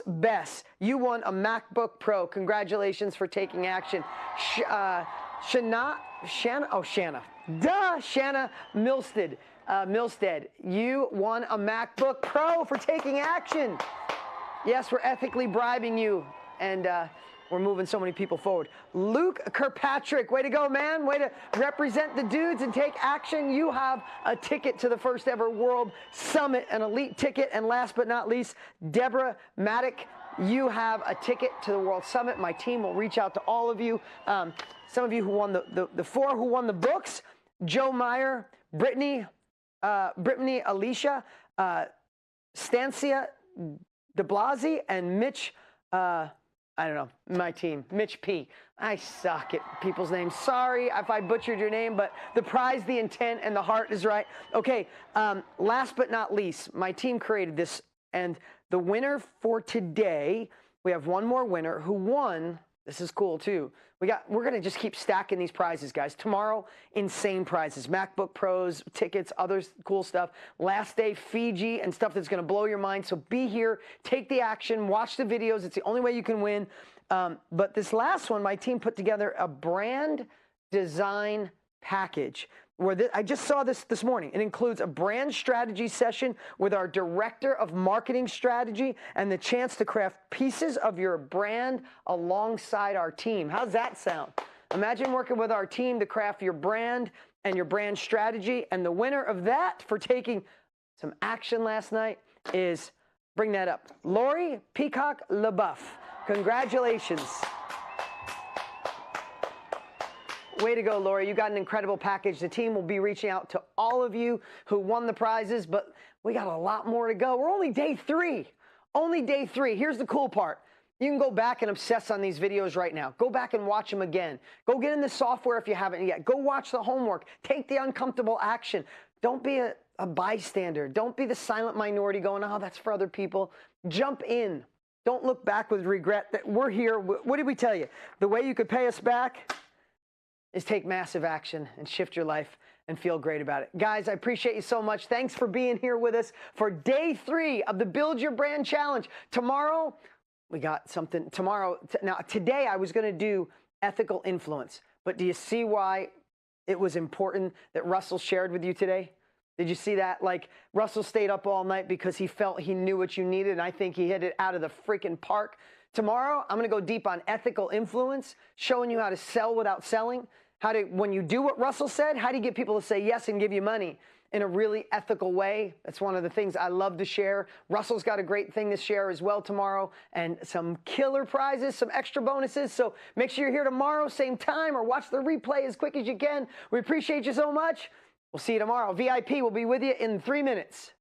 Bess, you won a MacBook Pro. Congratulations for taking action. Shanna Milstead, you won a MacBook Pro for taking action. Yes, we're ethically bribing you, and we're moving so many people forward. Luke Kirkpatrick, way to go, man. Way to represent the dudes and take action. You have a ticket to the first ever World Summit, an elite ticket. And last but not least, Deborah Maddock, you have a ticket to the World Summit. My team will reach out to all of you. Some of you who won the 4 who won the books: Joe Meyer, Brittany, Alicia, Stancia de Blasi, and Mitch, I don't know, my team, Mitch P. I suck at people's names. Sorry if I butchered your name, but the prize, the intent, and the heart is right. Okay, last but not least, my team created this, and the winner for today, we have one more winner who won. This is cool too. We're going to just keep stacking these prizes, guys. Tomorrow, insane prizes. MacBook Pros, tickets, other cool stuff. Last day, Fiji, and stuff that's going to blow your mind. So be here, take the action, watch the videos. It's the only way you can win. But this last one, my team put together a brand design package. I just saw this morning. It includes a brand strategy session with our director of marketing strategy and the chance to craft pieces of your brand alongside our team. How's that sound? Imagine working with our team to craft your brand and your brand strategy. And the winner of that for taking some action last night is, bring that up, Lori Peacock LaBeouf. Congratulations. Way to go, Lori. You got an incredible package. The team will be reaching out to all of you who won the prizes, but we got a lot more to go. We're only day 3. Only day 3. Here's the cool part. You can go back and obsess on these videos right now. Go back and watch them again. Go get in the software if you haven't yet. Go watch the homework. Take the uncomfortable action. Don't be a bystander. Don't be the silent minority going, oh, that's for other people. Jump in. Don't look back with regret that we're here. What did we tell you? The way you could pay us back is take massive action and shift your life and feel great about it. Guys, I appreciate you so much. Thanks for being here with us for day 3 of the Build Your Brand Challenge. Tomorrow, we got something. Today I was going to do ethical influence, but do you see why it was important that Russell shared with you today? Did you see that? Like, Russell stayed up all night because he felt he knew what you needed, and I think he hit it out of the freaking park. Tomorrow, I'm going to go deep on ethical influence, showing you how to sell without selling, how to, when you do what Russell said, how do you get people to say yes and give you money in a really ethical way? That's one of the things I love to share. Russell's got a great thing to share as well tomorrow, and some killer prizes, some extra bonuses. So make sure you're here tomorrow, same time, or watch the replay as quick as you can. We appreciate you so much. We'll see you tomorrow. VIP will be with you in 3 minutes.